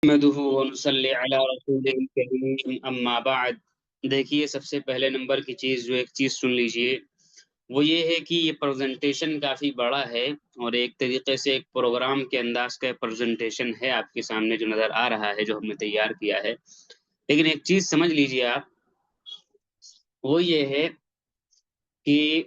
نحمده ونصلی علی رسولہ الکریم اما بعد۔ دیکھیے، سب سے پہلے نمبر کی چیز، جو ایک چیز سن لیجئے، وہ یہ ہے کہ یہ پریزنٹیشن کافی بڑا ہے، اور ایک طریقے سے ایک پروگرام کے انداز کا پریزنٹیشن ہے آپ کے سامنے جو نظر آ رہا ہے، جو ہم نے تیار کیا ہے۔ لیکن ایک چیز سمجھ لیجئے آپ، وہ یہ ہے کہ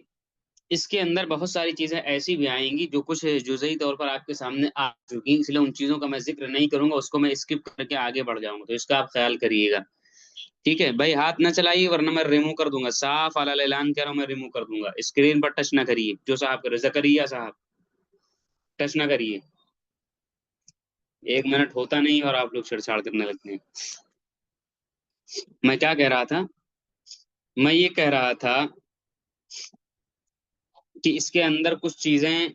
اس کے اندر بہت ساری چیزیں ایسی بھی آئیں گی جو کچھ جزئی طور پر آپ کے سامنے آ چکی ہیں، اس لیے ان چیزوں کا میں ذکر نہیں کروں گا، اس کو میں اسکپ کر کے آگے بڑھ جاؤں گا، تو اس کا آپ خیال کریے گا۔ ٹھیک ہے بھائی، ہاتھ نہ چلائیے ورنہ میں ریمو کر دوں گا، صاف اعلان اعلان کر رہا ہوں، میں ریمو کر دوں گا۔ اسکرین پر ٹچ نہ کریے، جو صاحب کرے، زکریا صاحب ٹچ نہ کریے۔ 1 منٹ ہوتا نہیں اور آپ لوگ چھڑ چھاڑ کرنے لگتے ہیں۔ میں کیا کہہ رہا تھا؟ میں یہ کہہ رہا تھا کہ اس کے اندر کچھ چیزیں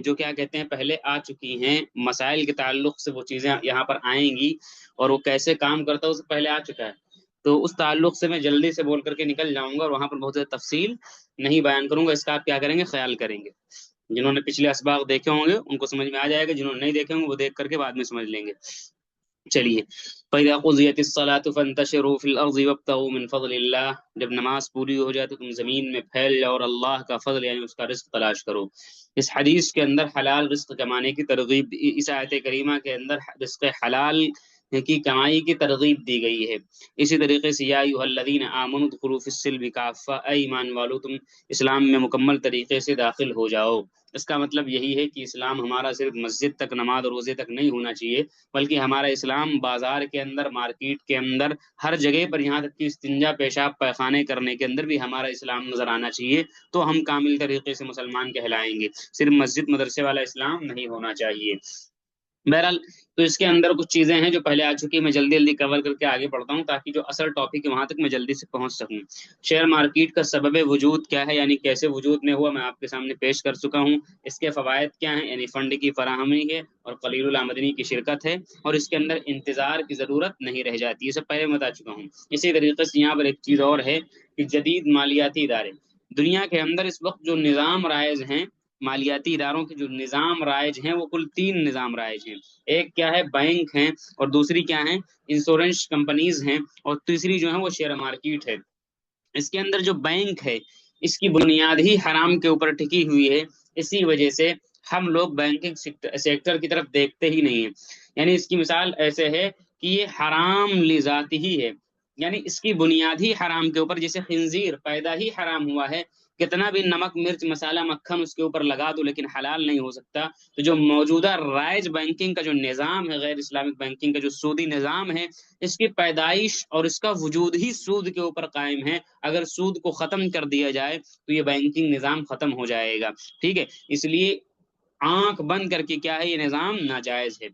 جو کیا کہتے ہیں پہلے آ چکی ہیں، مسائل کے تعلق سے وہ چیزیں یہاں پر آئیں گی، اور وہ کیسے کام کرتا ہے اس سے پہلے آ چکا ہے، تو اس تعلق سے میں جلدی سے بول کر کے نکل جاؤں گا، اور وہاں پر بہت زیادہ تفصیل نہیں بیان کروں گا۔ اس کا آپ کیا کریں گے، خیال کریں گے۔ جنہوں نے پچھلے اسباق دیکھے ہوں گے ان کو سمجھ میں آ جائے گا، جنہوں نے نہیں دیکھے ہوں گے وہ دیکھ کر کے بعد میں سمجھ لیں گے۔ چلیے، فَإِذَا قُضِيَتِ الصَّلَاةُ فَانتَشِرُوا فِي الْأَرْضِ وَابْتَغُوا مِنْ فَضْلِ اللَّهِ، جب نماز پوری ہو جائے تو تم زمین میں پھیل جاؤ اور اللہ کا فضل یعنی اس کا رزق تلاش کرو۔ اس حدیث کے اندر حلال رزق کمانے کی ترغیب، اس آیت کریمہ کے اندر رزق حلال کی کمائی کی ترغیب دی گئی ہے۔ اسی طریقے سے یا ایھا الذین آمنوا ادخلوا فی السلم کافہ، اے ایمان والو تم اسلام میں مکمل طریقے سے داخل ہو جاؤ۔ اس کا مطلب یہی ہے کہ اسلام ہمارا صرف مسجد تک، نماز اور روزے تک نہیں ہونا چاہیے، بلکہ ہمارا اسلام بازار کے اندر، مارکیٹ کے اندر، ہر جگہ پر، یہاں تک کہ استنجا پیشاب پیخانے کرنے کے اندر بھی ہمارا اسلام نظر آنا چاہیے، تو ہم کامل طریقے سے مسلمان کہلائیں گے۔ صرف مسجد مدرسے والا اسلام نہیں ہونا چاہیے۔ بہرحال، تو اس کے اندر کچھ چیزیں ہیں جو پہلے آ چکی ہیں، میں جلدی جلدی کور کر کے آگے بڑھتا ہوں تاکہ جو اصل ٹاپک ہے وہاں تک میں جلدی سے پہنچ سکوں۔ شیئر مارکیٹ کا سبب وجود کیا ہے، یعنی کیسے وجود میں ہوا، میں آپ کے سامنے پیش کر چکا ہوں۔ اس کے فوائد کیا ہیں، یعنی فنڈ کی فراہمی ہے اور قلیل الآمدنی کی شرکت ہے، اور اس کے اندر انتظار کی ضرورت نہیں رہ جاتی، یہ سب پہلے میں بتا چکا ہوں۔ اسی طریقے سے یہاں پر ایک چیز اور ہے کہ جدید مالیاتی ادارے، دنیا کے اندر اس وقت جو نظام رائج ہیں، مالیاتی اداروں کے جو نظام رائج ہیں، وہ کل 3 نظام رائج ہیں۔ ایک کیا ہے، بینک ہیں، اور دوسری کیا ہیں، انشورنس کمپنیز ہیں، اور تیسری جو ہے وہ شیئر مارکیٹ ہے۔ اس کے اندر جو بینک ہے، اس کی بنیاد ہی حرام کے اوپر ٹکی ہوئی ہے، اسی وجہ سے ہم لوگ بینکنگ سیکٹر کی طرف دیکھتے ہی نہیں ہیں۔ یعنی اس کی مثال ایسے ہے کہ یہ حرام لذاتی ہی ہے، یعنی اس کی بنیاد ہی حرام کے اوپر، جیسے خنزیر پیدا ہی حرام ہوا ہے، کتنا بھی نمک مرچ مسالہ مکھن اس کے اوپر لگا دو لیکن حلال نہیں ہو سکتا۔ تو جو موجودہ رائج بینکنگ کا جو نظام ہے، غیر اسلامک بینکنگ کا جو سودی نظام ہے، اس کی پیدائش اور اس کا وجود ہی سود کے اوپر قائم ہے۔ اگر سود کو ختم کر دیا جائے تو یہ بینکنگ نظام ختم ہو جائے گا۔ ٹھیک ہے، اس لیے آنکھ بند کر کے کیا ہے، یہ نظام ناجائز ہے۔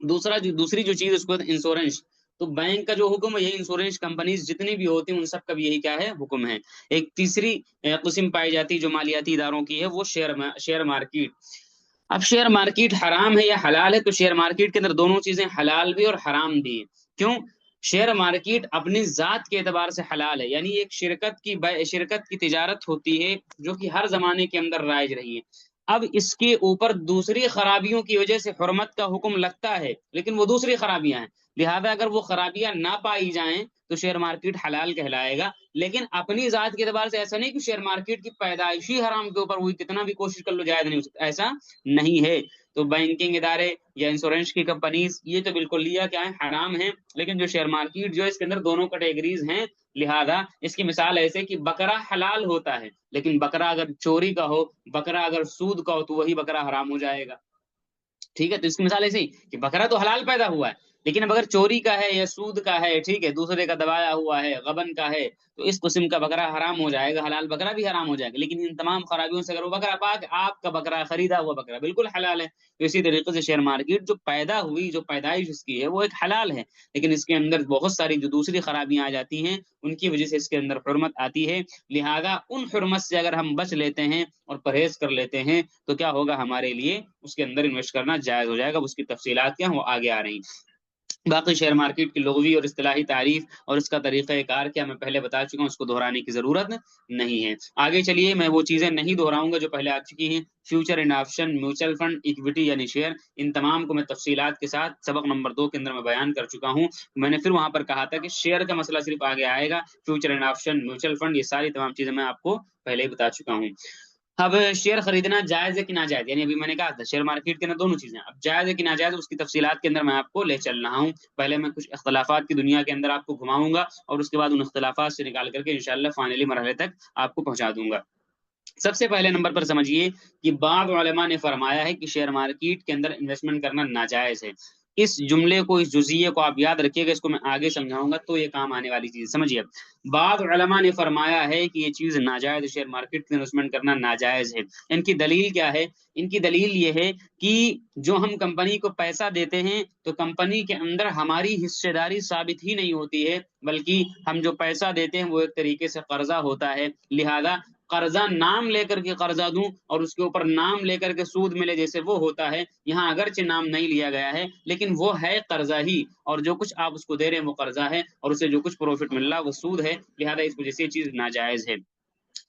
دوسری جو چیز اس کو انشورنس، تو بینک کا جو حکم ہے، یہ انشورنس کمپنیز جتنی بھی ہوتی ہیں ان سب کا بھی یہی کیا ہے، حکم ہے۔ ایک تیسری قسم پائی جاتی جو مالیاتی اداروں کی ہے، وہ شیئر مارکیٹ۔ اب شیئر مارکیٹ حرام ہے یا حلال ہے، تو شیئر مارکیٹ کے اندر دونوں چیزیں حلال بھی اور حرام بھی ہیں۔ کیوں؟ شیئر مارکیٹ اپنی ذات کے اعتبار سے حلال ہے، یعنی ایک شرکت کی تجارت ہوتی ہے جو کہ ہر زمانے کے اندر رائج رہی ہے۔ اب اس کے اوپر دوسری خرابیوں کی وجہ سے حرمت کا حکم لگتا ہے، لیکن وہ دوسری خرابیاں ہیں، لہذا اگر وہ خرابیاں نہ پائی جائیں تو شیئر مارکیٹ حلال کہلائے گا۔ لیکن اپنی ذات کے اعتبار سے ایسا نہیں کہ شیئر مارکیٹ کی پیدائشی حرام کے اوپر ہوئی، کتنا بھی کوشش کر لو جائز نہیں ہو سکتا، ایسا نہیں ہے۔ تو بینکنگ ادارے یا انشورنس کی کمپنیز، یہ تو بالکل لیا کیا ہے، حرام ہیں، لیکن جو شیئر مارکیٹ جو ہے اس کے اندر دونوں کیٹیگریز ہیں۔ لہذا اس کی مثال ایسے کہ بکرا حلال ہوتا ہے، لیکن بکرا اگر چوری کا ہو، بکرا اگر سود کا ہو، تو وہی بکرا حرام ہو جائے گا۔ ٹھیک ہے، تو اس کی مثال ایسے ہی کہ بکرا تو حلال پیدا ہوا ہے، لیکن اب اگر چوری کا ہے یا سود کا ہے، ٹھیک ہے، دوسرے کا دبایا ہوا ہے، غبن کا ہے، تو اس قسم کا بکرا حرام ہو جائے گا، حلال بکرا بھی حرام ہو جائے گا۔ لیکن ان تمام خرابیوں سے اگر وہ بکرا پاک، آپ کا بکرا، خریدا ہوا بکرا بالکل حلال ہے۔ تو اسی طریقے سے شیئر مارکیٹ جو پیدا ہوئی، جو پیدائش اس کی ہے، وہ ایک حلال ہے، لیکن اس کے اندر بہت ساری جو دوسری خرابیاں آ جاتی ہیں، ان کی وجہ سے اس کے اندر حرمت آتی ہے۔ لہذا ان حرمت سے اگر ہم بچ لیتے ہیں اور پرہیز کر لیتے ہیں تو کیا ہوگا، ہمارے لیے اس کے اندر انویسٹ کرنا جائز ہو جائے گا۔ اس کی تفصیلات کیا ہیں وہ آگے آ رہی ہیں۔ باقی شیئر مارکیٹ کی لغوی اور اصطلاحی تعریف اور اس کا طریقہ کار کیا میں پہلے بتا چکا ہوں، اس کو دہرانے کی ضرورت نہیں ہے۔ آگے چلیے، میں وہ چیزیں نہیں دہراؤں گا جو پہلے آ چکی ہیں۔ Future and option, mutual fund, equity یعنی شیئر، ان تمام کو میں تفصیلات کے ساتھ سبق نمبر 2 کے اندر میں بیان کر چکا ہوں۔ میں نے پھر وہاں پر کہا تھا کہ شیئر کا مسئلہ صرف آگے آئے گا، future and option, mutual fund, یہ ساری تمام چیزیں میں آپ کو پہلے ہی بتا چکا ہوں۔ اب شیئر خریدنا جائز ہے کہ ناجائز، یعنی ابھی میں نے کہا تھا شیئر مارکیٹ کے اندر دونوں چیزیں، اب جائز ہے کہ ناجائز اس کی تفصیلات کے اندر میں آپ کو لے چل رہا ہوں۔ پہلے میں کچھ اختلافات کی دنیا کے اندر آپ کو گھماؤں گا اور اس کے بعد ان اختلافات سے نکال کر کے انشاءاللہ فائنلی مرحلے تک آپ کو پہنچا دوں گا۔ سب سے پہلے نمبر پر سمجھیے کہ بعض علماء نے فرمایا ہے کہ شیئر مارکیٹ کے اندر انویسٹمنٹ کرنا ناجائز ہے۔ اس جملے کو، اس جزئیے کو آپ یاد رکھیے گا، اس کو میں آگے سمجھاؤں گا تو یہ کام آنے والی چیز سمجھیے۔ بعض علماء نے فرمایا ہے کہ یہ چیز ناجائز، شیئر مارکیٹ میں انویسٹمنٹ کرنا ناجائز ہے۔ ان کی دلیل کیا ہے؟ ان کی دلیل یہ ہے کہ جو ہم کمپنی کو پیسہ دیتے ہیں تو کمپنی کے اندر ہماری حصے داری ثابت ہی نہیں ہوتی ہے، بلکہ ہم جو پیسہ دیتے ہیں وہ ایک طریقے سے قرضہ ہوتا ہے۔ لہذا قرضہ نام لے کر کے قرضہ دوں اور اس کے اوپر نام لے کر کے سود ملے، جیسے وہ ہوتا ہے، یہاں اگرچہ نام نہیں لیا گیا ہے لیکن وہ ہے قرضہ ہی، اور جو کچھ آپ اس کو دے رہے ہیں وہ قرضہ ہے اور اسے جو کچھ پروفٹ مل رہا ہے وہ سود ہے، لہذا اس وجہ سے یہ چیز ناجائز ہے۔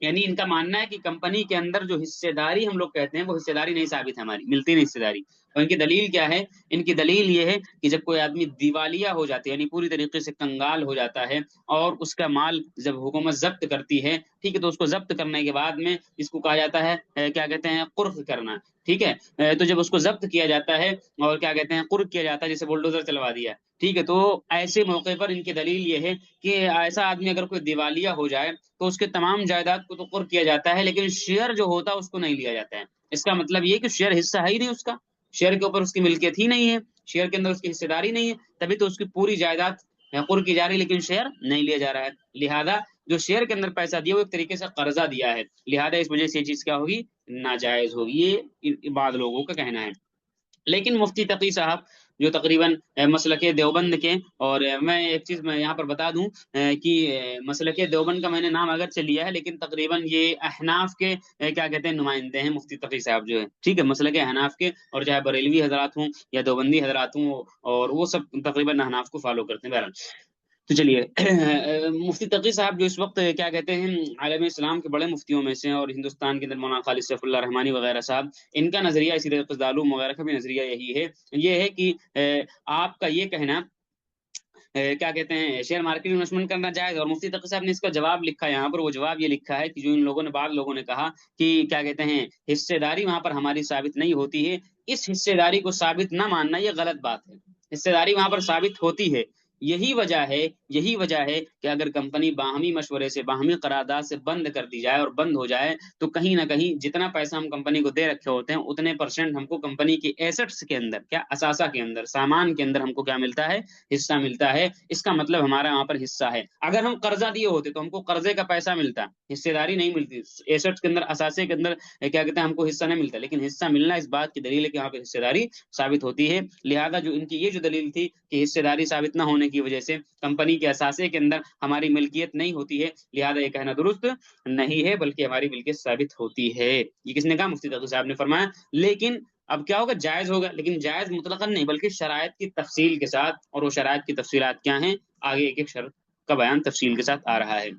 یعنی ان کا ماننا ہے کہ کمپنی کے اندر جو حصے داری ہم لوگ کہتے ہیں وہ حصے داری نہیں ثابت ہے، ہماری ملتی نہیں حصے داری۔ اور ان کی دلیل کیا ہے؟ ان کی دلیل یہ ہے کہ جب کوئی آدمی دیوالیہ ہو جاتا ہے، یعنی پوری طریقے سے کنگال ہو جاتا ہے، اور اس کا مال جب حکومت ضبط کرتی ہے، ٹھیک ہے، تو اس کو ضبط کرنے کے بعد میں اس کو کہا جاتا ہے کیا کہتے ہیں، قرق کرنا، ٹھیک ہے۔ تو جب اس کو ضبط کیا جاتا ہے اور کیا کہتے ہیں قرق کیا جاتا ہے، جیسے بلڈوزر چلوا دیا، ٹھیک ہے، تو ایسے موقع پر ان کی دلیل یہ ہے کہ ایسا آدمی اگر کوئی دیوالیہ ہو جائے تو اس کے تمام جائیداد کو تو قرق کیا جاتا ہے، لیکن شیئر جو ہوتا ہے اس کو نہیں لیا جاتا ہے۔ اس کا مطلب یہ کہ شیئر حصہ ہے ہی نہیں اس کا، شیئر کے اوپر اس کی ملکیت ہی نہیں ہے، شیئر کے اندر اس کی حصے داری نہیں ہے، تبھی تو اس کی پوری جائیداد قرق کی جا رہی ہے لیکن شیئر نہیں لیا جا رہا ہے۔ لہذا جو شیئر کے اندر پیسہ دیا وہ ایک طریقے سے قرضہ دیا ہے، لہذا اس وجہ سے یہ چیز کیا ہوگی، ناجائز ہوگی، یہ بعض لوگوں کا کہنا ہے۔ لیکن مفتی تقی صاحب جو تقریباً مسلک دیوبند کے، اور میں ایک چیز میں یہاں پر بتا دوں کہ مسلک دیوبند کا میں نے نام اگرچہ لیا ہے لیکن تقریباً یہ احناف کے کیا کہتے ہیں نمائندے ہیں مفتی تقی صاحب جو ہے، ٹھیک ہے، مسلک احناف کے، اور چاہے بریلوی حضرات ہوں یا دیوبندی حضرات ہوں، اور وہ سب تقریباً احناف کو فالو کرتے ہیں۔ بہرحال تو چلیے مفتی تقی صاحب جو اس وقت کیا کہتے ہیں عالم اسلام کے بڑے مفتیوں میں سے، اور ہندوستان کے اندر مولانا خالد سیف اللہ رحمانی وغیرہ صاحب، ان کا نظریہ، اسی طرح قصد علوم وغیرہ کا بھی نظریہ یہی ہے، یہ ہے کہ آپ کا یہ کہنا کیا کہتے ہیں شیئر مارکیٹ میں انویسٹمنٹ کرنا جائز، اور مفتی تقی صاحب نے اس کا جواب لکھا یہاں پر، وہ جواب یہ لکھا ہے کہ جو ان لوگوں نے، بعض لوگوں نے کہا کہ کیا کہتے ہیں حصے داری وہاں پر ہماری ثابت نہیں ہوتی ہے، اس حصے داری کو ثابت نہ ماننا یہ غلط بات ہے، حصے داری وہاں پر ثابت ہوتی ہے۔ یہی وجہ ہے کہ اگر کمپنی باہمی مشورے سے، باہمی قرارداد سے بند کر دی جائے اور بند ہو جائے تو کہیں نہ کہیں جتنا پیسہ ہم کمپنی کو دے رکھے ہوتے ہیں اتنے پرسنٹ ہم کو کمپنی کی ایسٹس کے اندر، کیا اثاثہ کے اندر، سامان کے اندر ہم کو کیا ملتا ہے، حصہ ملتا ہے۔ اس کا مطلب ہمارا وہاں پر حصہ ہے۔ اگر ہم قرضہ دیے ہوتے تو ہم کو قرضے کا پیسہ ملتا، حصے داری نہیں ملتی، ایسٹس کے اندر، اثاثے کے اندر کیا کہتے ہیں ہم کو حصہ نہیں ملتا، لیکن حصہ ملنا اس بات کی دلیل ہے کہ وہاں پہ حصے داری ثابت ہوتی ہے۔ لہذا جو ان کی یہ جو دلیل تھی کہ حصے داری ثابت نہ ہونے کی وجہ سے کمپنی کے اثاثے کے اندر ہماری ملکیت نہیں ہوتی ہے، لہذا یہ کہنا درست نہیں ہے، بلکہ ہماری ملکیت ثابت ہوتی ہے۔ یہ کس نے کہا؟ مفتی تقی صاحب نے فرمایا۔ لیکن اب کیا ہوگا، جائز ہوگا، لیکن جائز مطلقاً نہیں بلکہ شرائط کی تفصیل کے ساتھ، اور وہ شرائط کی تفصیلات کیا ہیں آگے ایک ایک شرط کا بیان تفصیل کے ساتھ آ رہا ہے۔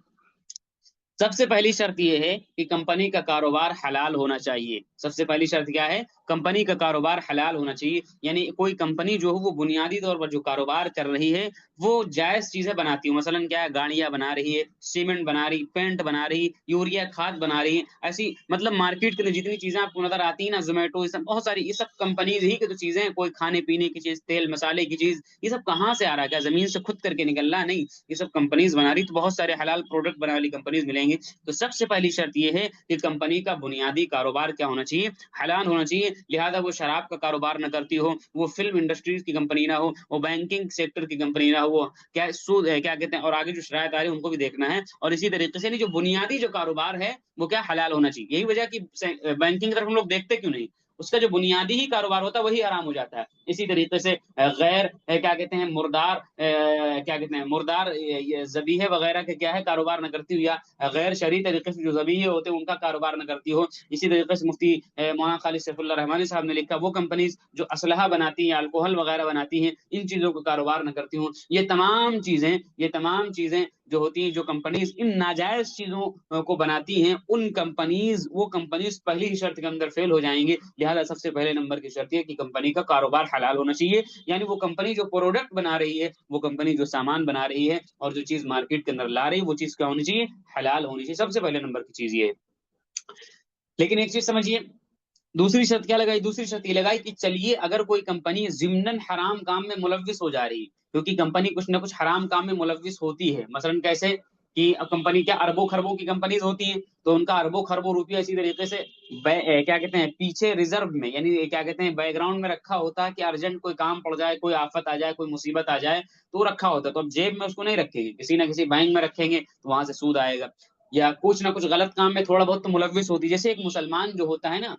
سب سے پہلی شرط یہ ہے کہ کمپنی کا کاروبار حلال ہونا چاہیے۔ سب سے پہلی شرط کیا ہے؟ کمپنی کا کاروبار حلال ہونا چاہیے، یعنی کوئی کمپنی جو ہو وہ بنیادی طور پر جو کاروبار کر رہی ہے وہ جائز چیزیں بناتی ہوں، مثلا کیا ہے، گاڑیاں بنا رہی ہے، سیمنٹ بنا رہی، پینٹ بنا رہی، یوریا کھاد بنا رہی ہے، ایسی مطلب مارکیٹ کے اندر جتنی چیزیں آپ کو نظر آتی ہیں نا، زومیٹو، یہ سب بہت ساری، یہ سب کمپنیز ہی کی تو چیزیں، کوئی کھانے پینے کی چیز، تیل مسالے کی چیز، یہ سب کہاں سے آ رہا ہے؟ کیا زمین سے کھود کر کے نکل رہا ہے؟ نہیں، یہ سب کمپنیز بنا رہی، تو بہت سارے حلال پروڈکٹ بنا والی کمپنیز ملیں گی۔ تو سب سے پہلی شرط یہ ہے کہ کمپنی کا بنیادی کاروبار کیا ہونا چاہیے؟ حلال ہونا چاہیے۔ لہذا وہ شراب کا کاروبار نہ کرتی ہو، وہ فلم انڈسٹریز کی کمپنی نہ ہو، وہ بینکنگ سیکٹر کی کمپنی نہ ہو، وہ کیا سود کیا کہتے ہیں، اور آگے جو شرائط آ رہی ہے ان کو بھی دیکھنا ہے، اور اسی طریقے سے جو بنیادی جو کاروبار ہے وہ کیا حلال ہونا چاہیے۔ یہی وجہ کہ بینکنگ کی طرف ہم لوگ دیکھتے کیوں نہیں؟ اس کا جو بنیادی ہی کاروبار ہوتا ہے وہی حرام ہو جاتا ہے. اسی طریقے سے غیر کیا کہتے ہیں مردار کیا کہتے ہیں مردار ذبیحے وغیرہ کے کیا ہے کاروبار نہ کرتی ہو، یا غیر شرعی طریقے سے جو ذبیحے ہوتے ہیں ان کا کاروبار نہ کرتی ہو. اسی طریقے سے مفتی مولانا خالد سیف اللہ رحمانی صاحب نے لکھا وہ کمپنیز جو اسلحہ بناتی ہیں، الکوہل وغیرہ بناتی ہیں، ان چیزوں کا کاروبار نہ کرتی ہوں. یہ تمام چیزیں جو ہوتی ہیں، جو کمپنیز ان ناجائز چیزوں کو بناتی ہیں، وہ کمپنیز پہلی ہی شرط کے اندر فیل ہو جائیں گے. لہذا سب سے پہلے نمبر کی شرط ہے کہ کمپنی کا کاروبار حلال ہونا چاہیے. یعنی وہ کمپنی جو پروڈکٹ بنا رہی ہے، وہ کمپنی جو سامان بنا رہی ہے اور جو چیز مارکیٹ کے اندر لا رہی ہے، وہ چیز کیا ہونی چاہیے؟ حلال ہونی چاہیے. سب سے پہلے نمبر کی چیز یہ ہے. لیکن ایک چیز سمجھیے، دوسری شرط کیا لگائی؟ دوسری شرط یہ لگائی کہ چلیے اگر کوئی کمپنی ضمناً حرام کام میں ملوث ہو جا رہی ہے، کیونکہ کمپنی کچھ نہ کچھ حرام کام میں ملوث ہوتی ہے. مثلا کیسے کہ کمپنی کیا اربوں خربوں کی کمپنیز ہوتی ہیں، تو ان کا اربوں خربوں روپیہ اسی طریقے سے کیا کہتے ہیں پیچھے ریزرو میں، یعنی کیا کہتے ہیں بیک گراؤنڈ میں رکھا ہوتا ہے کہ ارجنٹ کوئی کام پڑ جائے، کوئی آفت آ جائے، کوئی مصیبت آ جائے تو رکھا ہوتا ہے. تو اب جیب میں اس کو نہیں رکھیں گے، کسی نہ کسی بینک میں رکھیں گے تو وہاں سے سود آئے گا. یا کچھ نہ کچھ غلط کام میں تھوڑا بہت تو ملوث ہوتی ہے. جیسے ایک مسلمان جو ہوتا ہے نا،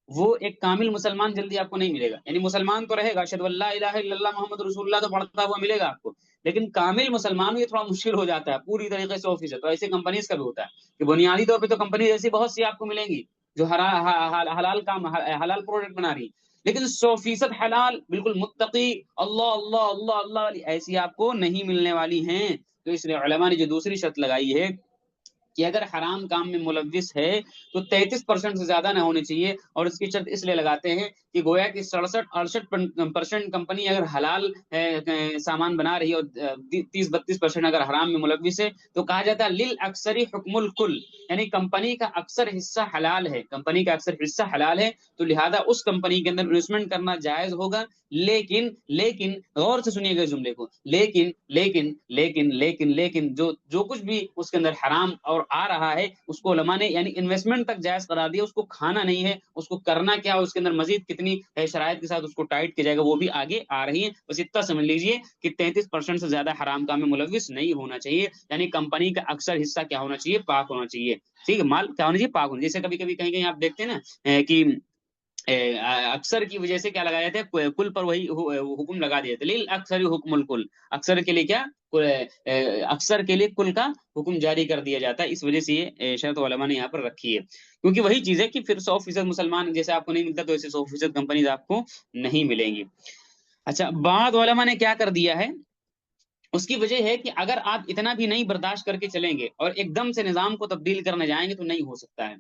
وہ ایک کامل مسلمان جلدی آپ کو نہیں ملے گا. یعنی مسلمان تو رہے گا، اشہد ان لا الہ الا اللہ محمد رسول اللہ تو پڑھتا ہوا ملے گا آپ کو، لیکن کامل مسلمان یہ تھوڑا مشکل ہو جاتا ہے پوری طریقے سے 100%. تو ایسے کمپنیز کا بھی ہوتا ہے کہ بنیادی طور پہ تو کمپنیز ایسی بہت سی آپ کو ملیں گی جو حلال کام حلال پروڈکٹ بنا رہی، لیکن 100% حلال بالکل متقی اللہ اللہ اللہ اللہ والی ایسی آپ کو نہیں ملنے والی ہیں. تو اس لیے علماء نے جو دوسری شرط لگائی ہے کہ اگر حرام کام میں ملوث ہے تو 33% سے زیادہ نہ ہونے چاہیے. اور اس کی شرط اس لیے لگاتے ہیں کہ گویا کہ 67-68% کمپنی اگر حلال سامان بنا رہی ہے اور 30-32% اگر حرام میں ملوث ہے تو کہا جاتا ہے للاکثر حکم الکل، یعنی کمپنی کا اکثر حصہ حلال ہے. کمپنی کا اکثر حصہ حلال ہے تو لہذا اس کمپنی کے اندر انویسٹمنٹ کرنا جائز ہوگا. لیکن غور سے سنیے گا اس جملے کو، لیکن جو کچھ بھی اس کے اندر حرام اور آ رہا ہے اس کو علماء نے یعنی انویسٹمنٹ تک جائز قرار دیا. اس کو کھانا نہیں ہے، اس کو کرنا کیا، اس کے اندر مزید کتنی شرائط کے ساتھ اس کو ٹائٹ کیا جائے گا وہ بھی آگے آ رہی ہیں. بس اتنا سمجھ لیجئے کہ 33% سے زیادہ حرام کام میں ملوث نہیں ہونا چاہیے. یعنی کمپنی کا اکثر حصہ کیا ہونا چاہیے؟ پاک ہونا چاہیے. ٹھیک ہے، مال کیا ہونا چاہیے؟ پاک ہونا. جیسے کبھی کہیں آپ دیکھتے ہیں نا کہ اکثر کی وجہ سے کیا لگایا جاتا ہے، کل پر وہی حکم لگا دیا جاتا ہے. اکثر حکم الکل، اکثر کے لیے کیا، اکثر کے لیے کل کا حکم جاری کر دیا جاتا ہے. اس وجہ سے یہ شرط علماء نے یہاں پر رکھی ہے، کیونکہ وہی چیز ہے کہ پھر 100% مسلمان جیسے آپ کو نہیں ملتا تو ایسے 100% کمپنیز آپ کو نہیں ملیں گی. اچھا، بعض علماء نے کیا کر دیا ہے، اس کی وجہ ہے کہ اگر آپ اتنا بھی نہیں برداشت کر کے چلیں گے اور ایک دم سے نظام کو تبدیل کرنے جائیں گے تو نہیں ہو سکتا ہے.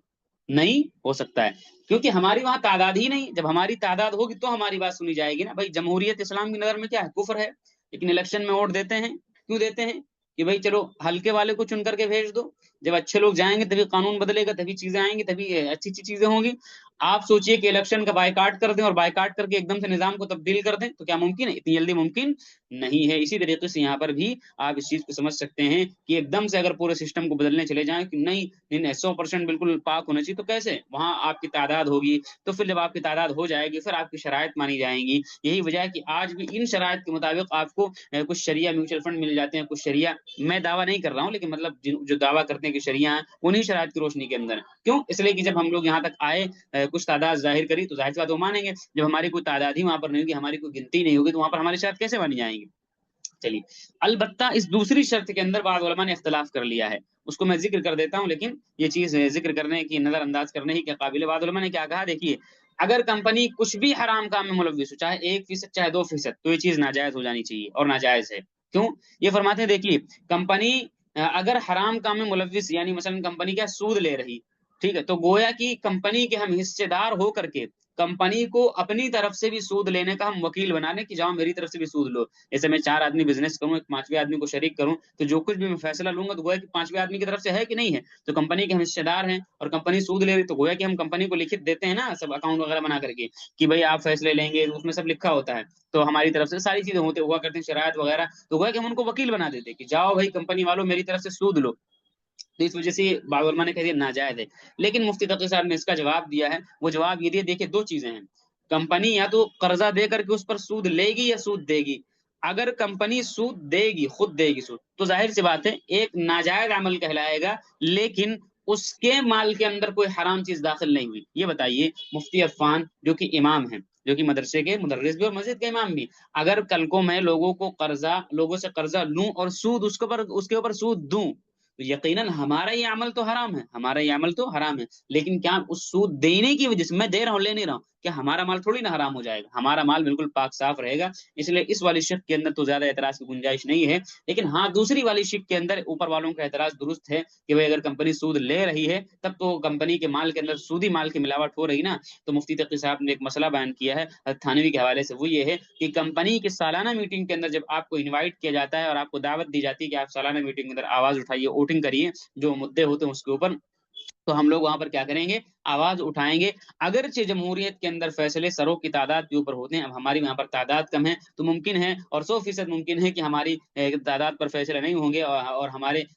نہیں ہو سکتا ہے کیونکہ ہماری وہاں تعداد ہی نہیں. جب ہماری تعداد ہوگی تو ہماری بات سنی جائے گی نا. بھائی جمہوریت اسلام کی نظر میں کیا ہے؟ کفر ہے. لیکن الیکشن میں ووٹ دیتے ہیں، کیوں دیتے ہیں؟ کہ بھائی چلو ہلکے والے کو چن کر کے بھیج دو. جب اچھے لوگ جائیں گے تبھی قانون بدلے گا، تبھی چیزیں آئیں گی، تبھی اچھی اچھی چیزیں ہوں گی. آپ سوچئے کہ الیکشن کا بائیکاٹ کر دیں اور بائیکاٹ کر کے ایک دم سے نظام کو تبدیل کر دیں تو کیا ممکن ہے؟ اتنی جلدی ممکن نہیں ہے. اسی طریقے سے یہاں پر بھی آپ اس چیز کو سمجھ سکتے ہیں کہ ایک دم سے اگر پورے سسٹم کو بدلنے چلے جائیں کہ نہیں 100% بالکل پاک ہونا چاہیے، تو کیسے؟ وہاں آپ کی تعداد ہوگی تو پھر جب آپ کی تعداد ہو جائے گی پھر آپ کی شرائط مانی جائیں گی. یہی وجہ ہے کہ آج بھی ان شرائط کے مطابق آپ کو کچھ شریعہ میوچل فنڈ مل جاتے ہیں، کچھ شریعہ، میں دعویٰ نہیں کر رہا ہوں لیکن مطلب جو دعویٰ کرتے ہیں کہ شریعہ ہیں انہی شرائط کی روشنی کے اندر. کیوں؟ اس لیے کہ جب ہم لوگ یہاں تک آئے کچھ تعداد ظاہر کری تو ظاہر سی بات وہ مانیں گے. جب ہماری کوئی تعداد ہی وہاں پر نہیں ہوگی، ہماری کوئی گنتی نہیں ہوگی تو وہاں پر ہماری شرط کیسے مانی جائیں گی؟ چلیے، البتہ اس دوسری شرط کے اندر بعض علماء نے اختلاف کر لیا ہے، اس کو میں ذکر کر دیتا ہوں لیکن یہ چیز ذکر کرنے کی، نظر انداز کرنے ہی کے قابل ہے. بعض علماء نے کیا کہا، دیکھیے اگر کمپنی کچھ بھی حرام کام میں ملوث ہو، چاہے 1% چاہے 2%، تو یہ چیز ناجائز ہو جانی چاہیے اور ناجائز ہے. کیوں؟ یہ فرماتے ہیں دیکھیے کمپنی اگر حرام کام میں ملوث، یعنی مثلا کمپنی کیا سود لے رہی، ٹھیک ہے، تو گویا کی کمپنی کے ہم حصے دار ہو کر کے کمپنی کو اپنی طرف سے بھی سود لینے کا ہم وکیل بنا لیں کہ جاؤ میری طرف سے بھی سود لو. جیسے میں 4 آدمی بزنس کروں، ایک 5ویں آدمی کو شریک کروں تو جو کچھ بھی میں فیصلہ لوں گا تو گویا کہ 5ویں آدمی کی طرف سے ہے کہ نہیں ہے. تو کمپنی کے ہم حصے دار ہیں اور کمپنی سود لے رہی تو گویا کہ ہم کمپنی کو لکھت دیتے ہیں نا، سب اکاؤنٹ وغیرہ بنا کر کے کہ بھائی آپ فیصلے لیں گے، اس میں سب لکھا ہوتا ہے. تو ہماری طرف سے ساری چیزیں ہوا کرتی ہیں، شرائط وغیرہ، تو گویا کہ ہم ان کو وکیل بنا دیتے کہ جاؤ بھائی کمپنی والوں میری طرف سے سود لو. تو اس وجہ سے بعض علماء نے کہہ دیا ناجائز ہے. لیکن مفتی تقی صاحب نے اس کا جواب دیا ہے. وہ جواب یہ دیا، دیکھیے 2 چیزیں ہیں، کمپنی یا تو قرضہ دے کر کے اس پر سود لے گی یا سود دے گی. اگر کمپنی سود دے گی، خود دے گی سود، تو ظاہر سی بات ہے ایک ناجائز عمل کہلائے گا، لیکن اس کے مال کے اندر کوئی حرام چیز داخل نہیں ہوئی. یہ بتائیے مفتی عفان جو کہ امام ہیں، جو کہ مدرسے کے مدرس بھی اور مسجد کے امام بھی، اگر کل کو میں لوگوں سے قرضہ لوں اور سود اس کے اوپر سود دوں، تو یقیناً ہمارا یہ عمل تو حرام ہے، ہمارا یہ عمل تو حرام ہے. لیکن کیا اس سود دینے کی وجہ سے، میں دے رہا ہوں لے نہیں رہا ہوں، کیا ہمارا مال تھوڑی نہ حرام ہو جائے گا؟ ہمارا مال بالکل پاک صاف رہے گا. اس لیے اس والی شق کے اندر تو زیادہ اعتراض کی گنجائش نہیں ہے. لیکن ہاں دوسری والی شق کے اندر اوپر والوں کا اعتراض درست ہے کہ بھائی اگر کمپنی سود لے رہی ہے تب تو کمپنی کے مال کے اندر سودی مال کی ملاوٹ ہو رہی نا. تو مفتی تقی صاحب نے ایک مسئلہ بیان کیا ہے تھانوی کے حوالے سے، وہ یہ ہے کہ کمپنی کی سالانہ میٹنگ کے اندر جب آپ کو انوائٹ کیا جاتا ہے اور آپ کو دعوت دی جاتی ہے کہ آپ سالانہ میٹنگ کے اندر آواز اٹھائیے، ووٹنگ کریے جو مدعے ہوتے ہیں اس کے اوپر، تو ہم لوگ وہاں پر کیا کریں گے؟ آواز اٹھائیں گے. اگرچہ جمہوریت کے اندر فیصلے سروں کی تعداد کے اوپر ہوتے ہیں، اب ہماری وہاں پر تعداد کم ہے تو ممکن ہے اور 100% ممکن ہے کہ ہماری تعداد پر فیصلہ نہیں ہوں گے اور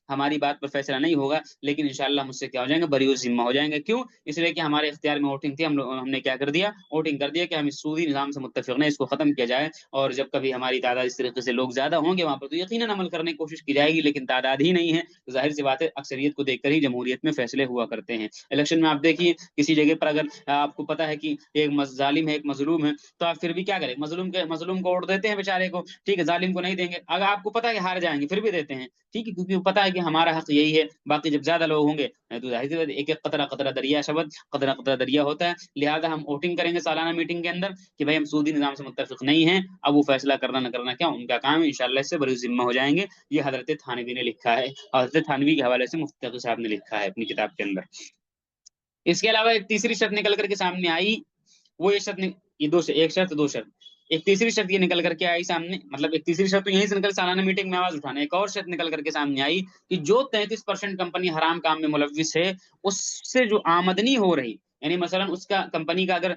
ہماری بات پر فیصلہ نہیں ہوگا، لیکن انشاءاللہ مجھ سے کیا ہو جائیں گے؟ بری ذمہ ہو جائیں گے. کیوں؟ اس لیے کہ ہمارے اختیار میں ووٹنگ تھی، ہم نے کیا کر دیا؟ ووٹنگ کر دیا کہ ہم اس سودی نظام سے متفق نہیں، اس کو ختم کیا جائے. اور جب کبھی ہماری تعداد اس طریقے سے لوگ زیادہ ہوں گے وہاں پر تو یقیناً عمل کرنے کی کوشش کی جائے گی، لیکن تعداد ہی نہیں ہے تو ظاہر سی بات ہے اکثریت کو دیکھ کر ہی جمہوریت میں فیصلے ہوا کرتے ہیں. الیکشن میں آپ دیکھیے کسی جگہ پر اگر آپ کو پتا ہے کہ ایک ظالم ہے ایک مظلوم ہے تو آپ پھر بھی کیا کریں؟ مظلوم کو ووٹ دیتے ہیں بیچارے کو، ٹھیک ہے، ظالم کو نہیں دیں گے. اگر آپ کو پتا ہے کہ ہار جائیں گے پھر بھی دیتے ہیں، ٹھیک ہے، کیونکہ پتا ہے کہ ہمارا حق یہی ہے. باقی جب زیادہ لوگ ہوں گے تو ظاہر سی بات ہے ایک ایک قطرہ قطرہ دریا شبد، قطرہ قطرہ دریا ہوتا ہے. لہٰذا ہم ووٹنگ کریں گے سالانہ میٹنگ کے اندر کہ بھائی ہم سودی نظام سے متفق نہیں ہیں. اب وہ فیصلہ کرنا نہ کرنا کیا ان کا کام ہے، انشاءاللہ اس سے بری ذمہ ہو جائیں گے. یہ حضرت تھانوی نے لکھا ہے، حضرت تھانوی کے حوالے سے مفتی تقی صاحب نے لکھا ہے اپنی کتاب کے اندر. اس کے علاوہ ایک تیسری شرط نکل کر کے سامنے آئی، وہ یہ شرط یہ ایک شرط دو شرط، ایک تیسری شرط یہ نکل کر کے آئی سامنے، مطلب ایک تیسری شرط تو یہیں سے نکل سالانہ میٹنگ میں آواز اٹھانا. ایک اور شرط نکل کر کے سامنے آئی کہ جو 33% کمپنی حرام کام میں ملوث ہے اس سے جو آمدنی ہو رہی، یعنی مثلا اس کا کمپنی کا اگر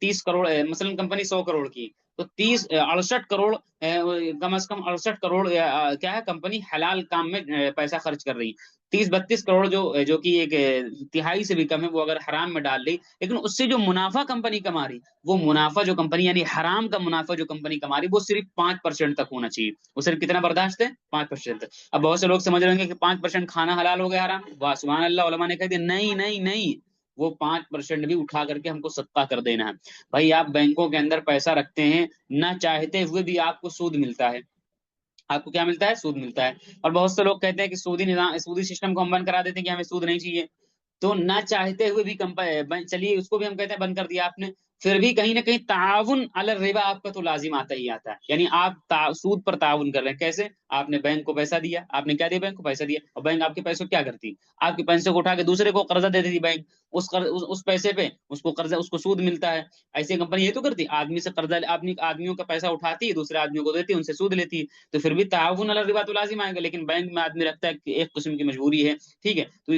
30 کروڑ مثلا کمپنی 100 کروڑ کی تو 68 کروڑ کم از کم 68 کروڑ کیا ہے کمپنی حلال کام میں پیسہ خرچ کر رہی. 30-32 کروڑ جو کہ ایک تہائی سے بھی کم ہے وہ اگر حرام میں ڈال رہی، لیکن اس سے جو منافع کمپنی کما رہی، وہ منافع جو کمپنی یعنی حرام کا منافع جو کمپنی کما رہی وہ صرف 5% تک ہونا چاہیے. وہ صرف کتنا برداشت ہے؟ 5% تک. اب بہت سے لوگ سمجھ رہے ہیں کہ 5% کھانا حلال ہو گیا حرام. واہ سبحان اللہ، علماء نے کہہ دیا نہیں نہیں نہیں، وہ 5% بھی اٹھا کر کے ہم کو صدقہ کر دینا ہے. بھائی آپ بینکوں کے اندر پیسہ رکھتے ہیں، نہ چاہتے ہوئے بھی آپ کو سود ملتا ہے. آپ کو کیا ملتا ہے؟ سود ملتا ہے. اور بہت سے لوگ کہتے ہیں کہ سودی سسٹم کو ہم بند کرا دیتے ہیں کہ ہمیں سود نہیں چاہیے. تو نہ چاہتے ہوئے بھی چلیے اس کو بھی ہم کہتے ہیں بند کر دیا آپ نے، پھر بھی کہیں نہ کہیں تعاون علی الربا آپ کا تو لازم آتا ہی آتا ہے. یعنی آپ سود پر تعاون کر رہے ہیں. کیسے؟ آپ نے بینک کو پیسہ دیا، آپ نے کیا دیا؟ بینک کو پیسہ دیا، اور بینک آپ کے پیسے کو کیا کرتی؟ آپ کے پیسے کو اٹھا کے دوسرے کو قرضہ دے دیتی بینک. اس پیسے پہ اس کو قرضہ، اس کو سود ملتا ہے. ایسی کمپنی یہ تو کرتی، آدمی سے قرضہ، آدمیوں کا پیسہ اٹھاتی ہے دوسرے آدمیوں کو دیتی ہے، ان سے سود لیتی ہے. تو پھر بھی تعاون علی الربا تو لازم آئے گا. لیکن بینک میں آدمی رکھتا ہے کہ ایک قسم کی مجبوری ہے، ٹھیک ہے، تو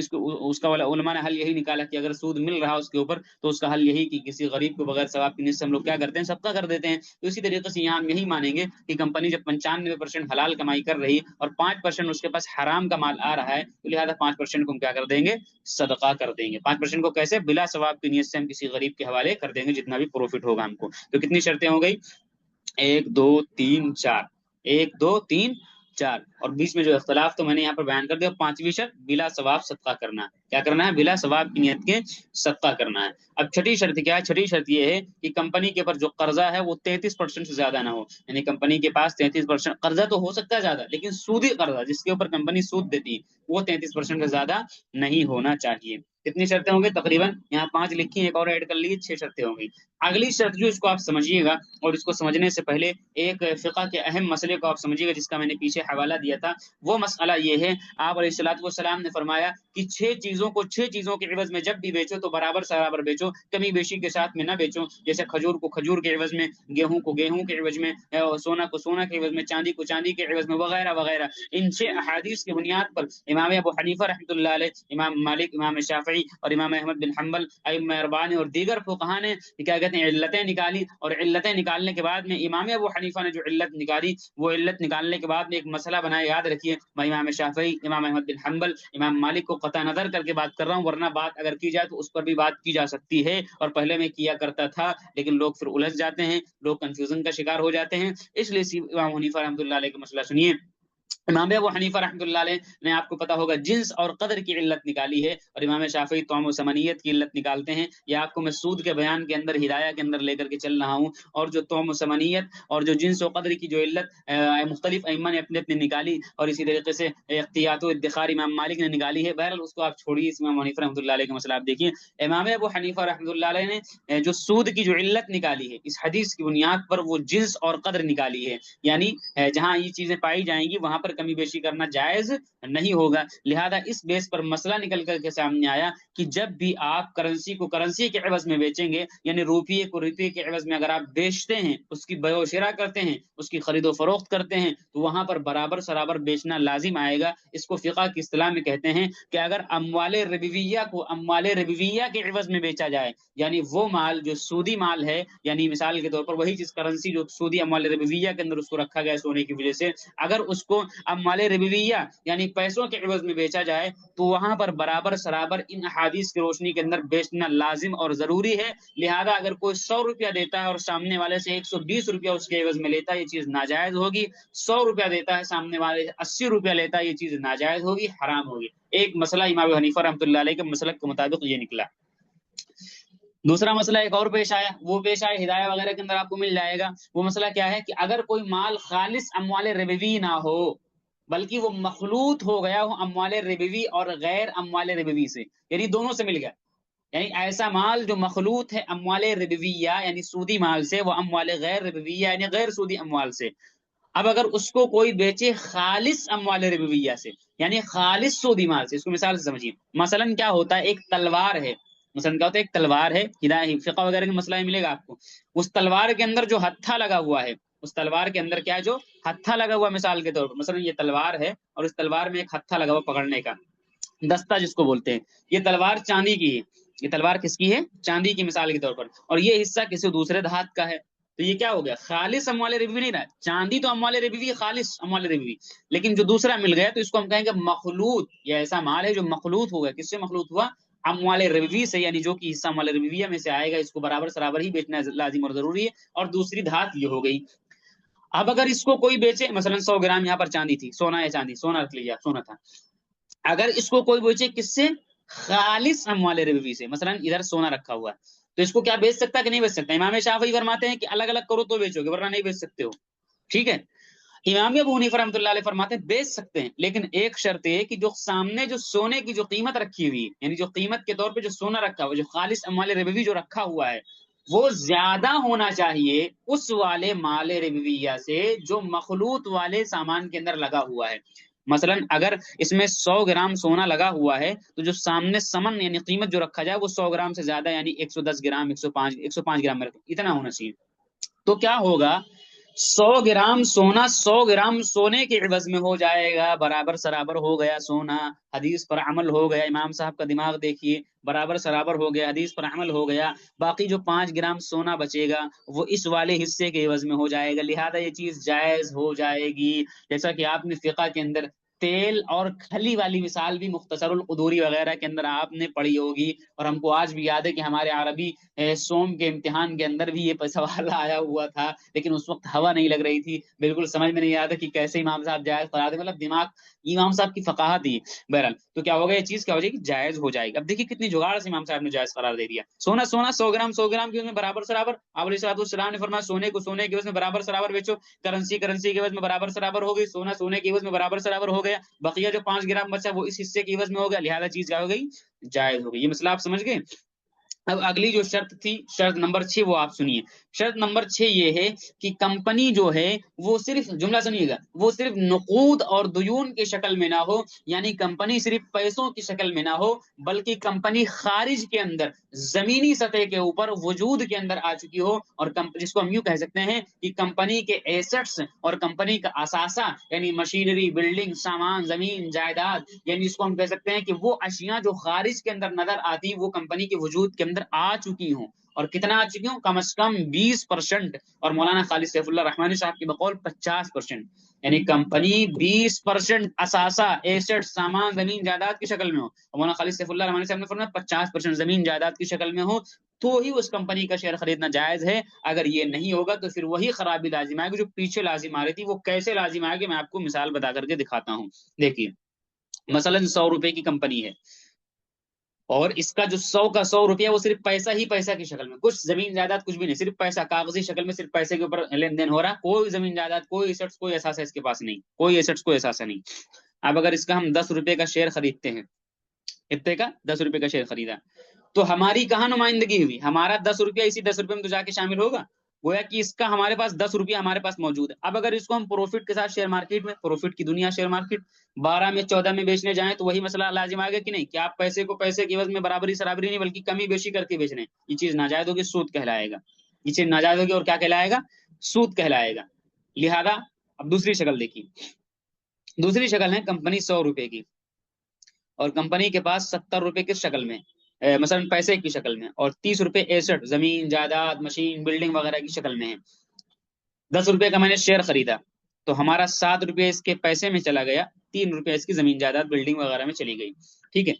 اس کا علماء نے حل یہی نکالا کہ اگر سود مل رہا اس کے اوپر تو اس کا حل یہی کہ کسی غریب کو بغیر ثواب کی نیت سے ہم لوگ کیا کرتے ہیں؟ صدقہ کر دیتے ہیں. تو اسی طریقے سے یہاں ہم یہی مانیں گے کہ کمپنی جب 95% حلال کمائی کر رہی اور 5% اس کے پاس حرام کا مال آ رہا ہے تو لہٰذا 5% کو ہم کیا کر دیں گے؟ صدقہ کر دیں گے. 5% کو کیسے؟ بلا ثواب کی نیت سے ہم کسی غریب کے حوالے کر دیں گے جتنا بھی پروفٹ ہوگا ہم کو. تو کتنی شرطیں ہو گئی؟ 1 2 3 4، 1 2 3 4، اور بیچ میں جو اختلاف تو میں نے یہاں پر بیان کر دیا. 5ویں شرط بلا ثواب صدقہ کرنا ہے. کیا کرنا ہے؟ بلا ثواب کی نیت کے صدقہ کرنا ہے. اب چھٹی شرط کیا ہے؟ چھٹی شرط یہ ہے کہ کمپنی کے اوپر جو قرضہ ہے وہ 33% سے زیادہ نہ ہو. یعنی کمپنی کے پاس 33% قرضہ تو ہو سکتا ہے زیادہ، لیکن سودی قرضہ جس کے اوپر کمپنی سود دیتی ہے وہ 33% سے زیادہ نہیں ہونا چاہیے. کتنی شرطیں ہوں گی؟ تقریباً یہاں 5 لکھی، ایک اور ایڈ کر لیجیے، 6 شرطیں ہوں گی. اگلی شرط جو اس کو آپ سمجھیے گا، اور اس کو سمجھنے سے پہلے ایک فقہ کے اہم مسئلے کو آپ سمجھیے گا جس کا میں نے پیچھے حوالہ دیا تھا. وہ مسئلہ یہ ہے، آپ علیہ الصلوۃ والسلام نے فرمایا کہ 6 چیزوں کے عوض میں جب بھی بیچو تو برابر برابر بیچو، کمی بیشی کے ساتھ میں نہ بیچو. جیسے کھجور کو کھجور کے عوض میں، گیہوں کو گیہوں کے عوض میں، سونا کو سونا کے عوض میں، چاندی کو چاندی کے عوض میں، وغیرہ وغیرہ. ان 6 احادیث کی بنیاد پر امام ابو حنیفہ رحمۃ اللہ علیہ، امام مالک، امام شافعی اور امام احمد بن حنبل، ائمہ اربعہ اور دیگر فقہاء نے کیا کہتے ہیں علتیں نکالی. اور علتیں نکالنے کے بعد میں امام ابو حنیفہ نے جو علت نکالی، وہ علت نکالنے کے بعد میں ایک مسئلہ بنایا. یاد رکھیے میں امام شافعی، امام احمد بن حنبل، امام مالک کو قطع نظر کر کے بات کر رہا ہوں، ورنہ بات اگر کی جائے تو اس پر بھی بات کی جا سکتی ہے، اور پہلے میں کیا کرتا تھا. لیکن لوگ پھر الجھ جاتے ہیں، لوگ کنفیوژن کا شکار ہو جاتے ہیں. اس لیے امام حنیفہ رحمۃ اللہ علیہ کا مسئلہ سنیے. امام ابو حنیفہ رحمۃ اللہ علیہ نے آپ کو پتا ہوگا جنس اور قدر کی علت نکالی ہے، اور امام شافعی طعم و ثمنیت کی علت نکالتے ہیں. یہ آپ کو میں سود کے بیان کے اندر ہدایہ کے اندر لے کر کے چل رہا ہوں. اور جو طعم و ثمنیت اور جو جنس و قدر کی جو علت مختلف ائمہ نے اپنے اپنے نکالی، اور اسی طریقے سے احتیاط و ادخار امام مالک نے نکالی ہے. بہرحال اس کو آپ چھوڑیے، اس امام حنیفہ رحمۃ اللہ علیہ کا مسئلہ آپ دیکھیے. امام ابو حنیفہ رحمۃ اللہ علیہ نے جو سود کی جو علت نکالی ہے، اس حدیث کی بنیاد پر وہ جنس اور قدر نکالی ہے. یعنی جہاں یہ چیزیں پائی جائیں گی وہاں پر کمی بیشی کرنا جائز نہیں ہوگا. لہذا اس بیس پر مسئلہ نکل کر کے سامنے آیا کہ جب بھی آپ کرنسی کو کرنسی کے عوض میں بیچیں گے، یعنی روپیے کو روپیے کے عوض میں اگر آپ بیچتے ہیں، اس کی بیع و شراء کرتے ہیں، اس کی خرید و فروخت کرتے ہیں، تو وہاں پر برابر سرابر بیچنا لازم آئے گا. اس کو فقہ کی اصطلاح میں کہتے ہیں کہ اگر اموال ربویہ کو اموال ربویہ کے عوض میں بیچا جائے، یعنی وہ مال جو سودی مال ہے، یعنی مثال کے طور پر وہی چیز کرنسی جو سودی اموال ربویہ کے اندر اس کو رکھا گیا سونے کی وجہ سے، اگر اس کو اموال ربویہ یعنی پیسوں کے عوض میں بیچا جائے تو وہاں پر برابر سرابر ان احادیث کی روشنی کے اندر بیچنا لازم اور ضروری ہے. لہذا اگر کوئی 100 روپیہ دیتا ہے اور سامنے والے سے 120 روپیہ اس کے عوض میں لیتا ہے، یہ چیز ناجائز ہوگی. 100 روپیہ دیتا ہے سامنے والے سے 80 روپیہ لیتا ہے، یہ چیز ناجائز ہوگی، حرام ہوگی. ایک مسئلہ امام حنیفہ رحمۃ اللہ علیہ کے مسلک کے مطابق یہ نکلا. دوسرا مسئلہ ایک اور پیش آیا، وہ پیش آیا ہدایہ وغیرہ کے اندر آپ کو مل جائے گا. وہ مسئلہ کیا ہے کہ اگر کوئی مال خالص اموال ربوی نہ ہو، بلکہ وہ مخلوط ہو گیا ہو اموال ربوی اور غیر اموال ربوی سے، یعنی دونوں سے مل گیا، یعنی ایسا مال جو مخلوط ہے اموال ربویہ یعنی سودی مال سے، وہ اموال غیر ربویہ یعنی غیر سودی اموال سے. اب اگر اس کو کوئی بیچے خالص اموال ربویہ سے، یعنی خالص سودی مال سے، اس کو مثال سے سمجھیے. مثلا کیا ہوتا ہے، ایک تلوار ہے، مثلا کیا ہوتا ہے، ایک تلوار ہے، ہدایہ فقہ وغیرہ کا مسئلہ ملے گا آپ کو. اس تلوار کے اندر جو ہتھا لگا ہوا ہے، اس تلوار کے اندر کیا جو ہتھا لگا ہوا، مثال کے طور پر مثلا یہ تلوار ہے اور اس تلوار میں ایک ہتھا لگا ہوا پکڑنے کا، دستہ جس کو بولتے ہیں. یہ تلوار چاندی کی ہے، یہ تلوار کس کی ہے، چاندی کی مثال کے طور پر، اور یہ حصہ کسی دوسرے دھات کا ہے. تو یہ کیا ہو گیا، خالص اموال ربوی نہیں رہا. چاندی تو اموال ربوی، خالص اموال ربوی، لیکن جو دوسرا مل گیا تو اس کو ہم کہیں گے مخلوط. یہ ایسا مال ہے جو مخلوط ہو گیا، کس سے مخلوط ہوا، اموال ربوی سے، یعنی جو کہ حصہ اموال ربویہ میں سے آئے گا، اس کو برابر سرابر ہی بیچنا لازم اور ضروری ہے. اور دوسری دھات یہ ہو گئی. اب اگر اس کو کوئی بیچے، مثلا 100 گرام یہاں پر چاندی تھی، سونا ہے، چاندی، سونا رکھ لیجیے، سونا تھا. اگر اس کو کوئی بیچے کس سے، خالص اموال ربوی سے، مثلا ادھر سونا رکھا ہوا ہے، تو اس کو کیا بیچ سکتا ہے کہ نہیں بیچ سکتا. امام شافعی فرماتے ہیں کہ الگ الگ کرو تو بیچو گے، ورنہ نہیں بیچ سکتے ہو. ٹھیک ہے. امام ابو حنیفہ رحمۃ اللہ علیہ فرماتے ہیں بیچ سکتے ہیں، لیکن ایک شرط یہ کہ جو سامنے جو سونے کی جو قیمت رکھی ہوئی ہے، یعنی جو قیمت کے طور پہ جو سونا رکھا ہوا ہے، جو خالص اموال ربوی جو رکھا ہوا ہے، وہ زیادہ ہونا چاہیے اس والے مال ربویہ سے جو مخلوط والے سامان کے اندر لگا ہوا ہے. مثلا اگر اس میں 100 گرام سونا لگا ہوا ہے تو جو سامنے سمن یعنی قیمت جو رکھا جائے وہ 100 گرام سے زیادہ، یعنی 110 گرام، 105 گرام میں اتنا ہونا چاہیے. تو کیا ہوگا، 100 گرام سونا 100 گرام سونے کے عوض میں ہو جائے گا، برابر سرابر ہو گیا سونا. حدیث پر عمل ہو گیا. امام صاحب کا دماغ دیکھیے، برابر سرابر ہو گیا، حدیث پر عمل ہو گیا. باقی جو 5 گرام سونا بچے گا وہ اس والے حصے کے عوض میں ہو جائے گا. لہذا یہ چیز جائز ہو جائے گی. جیسا کہ آپ نے فقہ کے اندر تیل اور کھلی والی مثال بھی مختصر القدوری وغیرہ کے اندر آپ نے پڑھی ہوگی، اور ہم کو آج بھی یاد ہے کہ ہمارے عربی سوم کے امتحان کے اندر بھی یہ سوال آیا ہوا تھا، لیکن اس وقت ہوا نہیں لگ رہی تھی، بالکل سمجھ میں نہیں آتا کہ کیسے امام صاحب جائز قرار دے. مطلب دماغ امام صاحب کی فقاہت ہی. بہرحال تو کیا ہوگا، یہ چیز کیا ہو جائے گی، جائز ہو جائے گی. اب دیکھیے کتنی جگاڑ سے امام صاحب نے جائز قرار دے دیا. سونا 100 گرام 100 گرام کے اس میں برابر سرابر، آپ علیہ السلام نے فرمایا سونے کو سونے کے اس میں برابر سرابر بیچو، کرنسی کے عوض میں برابر سرابر ہو گئی، سونا سونے کے عوض میں برابر سرابر ہو گیا، بقیہ جو 5 گرام بچا وہ اس حصے کے عوض میں ہو گیا. لہذا چیز کیا ہو گئی، جائز ہو گئی. یہ مسئلہ آپ سمجھ گئے. اب اگلی جو شرط تھی، شرط نمبر 6، وہ آپ سنیے. شرط نمبر 6 یہ ہے کہ کمپنی جو ہے وہ صرف، جملہ سنیے گا، وہ صرف نقود اور دیون کی شکل میں نہ ہو، یعنی کمپنی صرف پیسوں کی شکل میں نہ ہو، بلکہ کمپنی خارج کے اندر زمینی سطح کے اوپر وجود کے اندر آ چکی ہو. اور جس کو ہم یوں کہہ سکتے ہیں کہ کمپنی کے ایسٹس اور کمپنی کا اثاثہ، یعنی مشینری، بلڈنگ، سامان، زمین، جائیداد، یعنی اس کو ہم کہہ سکتے ہیں کہ وہ اشیاء جو خارج کے اندر نظر آتی وہ کمپنی کے وجود کے اندر آ چکی ہوں. اور کتنا آ چکی ہوں؟ کم از کم 20%، اور مولانا خالد سیف اللہ رحمانی صاحب کی بقول 50%، یعنی کمپنی 20% اثاثہ ایسٹ سامان زمین جائیداد کی شکل میں ہو، اور مولانا خالد سیف اللہ رحمانی صاحب نے فرمایا 50% زمین جائیداد کی شکل میں ہو تو ہی اس کمپنی کا شیئر خریدنا جائز ہے. اگر یہ نہیں ہوگا تو پھر وہی خرابی لازم آئے گی جو پیچھے لازم آ رہی تھی. وہ کیسے لازم آئے گی میں آپ کو مثال بتا کر کے دکھاتا ہوں. دیکھیے مثلا 100 روپے کی کمپنی ہے، اور اس کا جو 100 کا 100 روپیہ وہ صرف پیسہ ہی پیسہ کی شکل میں، کچھ زمین جائیداد کچھ بھی نہیں، صرف پیسہ کاغذی شکل میں، صرف پیسے کے اوپر لین دین ہو رہا ہے، کوئی زمین جائیداد کوئی ایسٹس کوئی اثاثہ اس کے پاس نہیں، کوئی ایسٹس کوئی اثاثہ نہیں. اب اگر اس کا ہم 10 روپے کا شیئر خریدتے ہیں، اتنے کا 10 روپے کا شیئر خریدا، تو ہماری کہاں نمائندگی ہوئی؟ ہمارا 10 روپیہ اسی 10 روپے میں تو جا کے شامل ہوگا، گویا کہ اس کا ہمارے پاس 10 روپیہ ہمارے پاس موجود ہے. اب اگر اس کو ہم پروفٹ کے ساتھ شیئر مارکیٹ میں، پروفٹ کی دنیا شیئر مارکیٹ 12 میں 14 میں بیچنے جائیں تو وہی مسئلہ لازم آ گیا کہ نہیں، کہ آپ پیسے کو پیسے کی عوض میں برابری سرابری نہیں بلکہ کمی بیشی کر کے بیچ رہے ہیں. یہ چیز ناجائز ہوگی، سود کہلائے گا. یہ چیز ناجائز ہوگی اور کیا کہلائے گا؟ سود کہلائے گا. لہذا اب دوسری شکل دیکھیے، دوسری شکل ہے کمپنی 100 روپے کی، اور کمپنی کے پاس 70 روپے کس شکل میں، مثلا پیسے کی شکل میں، اور 30 روپے ایسٹ زمین جائیداد مشین بلڈنگ وغیرہ کی شکل میں ہے. 10 روپے کا میں نے شیئر خریدا تو ہمارا 7 روپے اس کے پیسے میں چلا گیا، 3 روپے اس کی زمین جائیداد بلڈنگ وغیرہ میں چلی گئی. ٹھیک ہے،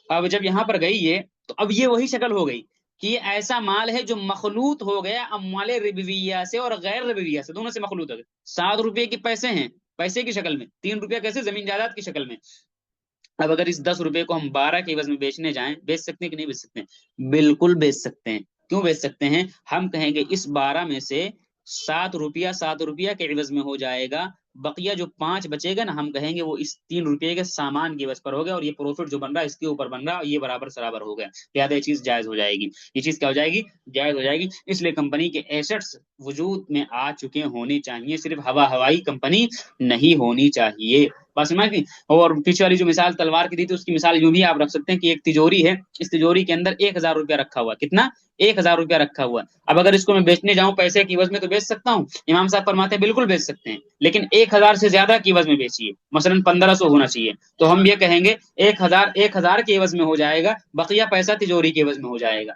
اب جب یہاں پر گئی یہ، تو اب یہ وہی شکل ہو گئی کہ یہ ایسا مال ہے جو مخلوط ہو گیا اموال ربویہ سے اور غیر ربویہ سے، دونوں سے مخلوط ہو گیا. 7 روپے کے پیسے ہیں پیسے کی شکل میں، 3 روپے کیسے؟ زمین جائیداد کی شکل میں. اب اگر اس 10 روپے کو ہم 12 کے عوض میں بیچنے جائیں، بیچ سکتے ہیں کہ نہیں بیچ سکتے ہیں؟ بالکل بیچ سکتے ہیں. کیوں بیچ سکتے ہیں؟ ہم کہیں گے اس 12 میں سے 7 روپیہ کے عوض میں ہو جائے گا، بقیہ جو 5 بچے گا نا، ہم کہیں گے وہ اس 3 روپے کے سامان کی عوض پر ہو گیا، اور یہ پروفٹ جو بن رہا ہے اس کے اوپر بن رہا ہے، اور یہ برابر سرابر ہو گیا. لہٰذا یہ چیز جائز ہو جائے گی. یہ چیز کیا ہو جائے گی؟ جائز ہو جائے گی. اس لیے کمپنی کے ایسٹس وجود میں آ چکے ہونے چاہیے، صرف ہوائی کمپنی نہیں ہونی چاہیے. بس سمجھ گئی. اور پیچھے والی جو مثال تلوار کی دی تھی اس کی مثال یوں بھی آپ رکھ سکتے ہیں کہ ایک تجوری ہے، اس تجوری کے اندر 1000 روپیہ رکھا ہوا. کتنا؟ 1000 روپیہ رکھا ہوا. اب اگر اس کو میں بیچنے جاؤں پیسے کی عوض میں تو بیچ سکتا ہوں. امام صاحب فرماتے ہیں بالکل بیچ سکتے ہیں، لیکن 1000 سے زیادہ کی عوض میں بیچیے، مثلا 1500 ہونا چاہیے. تو ہم یہ کہیں گے 1000 کے عوض میں ہو جائے گا، بقیہ پیسہ تجوری کے عوض میں ہو جائے گا.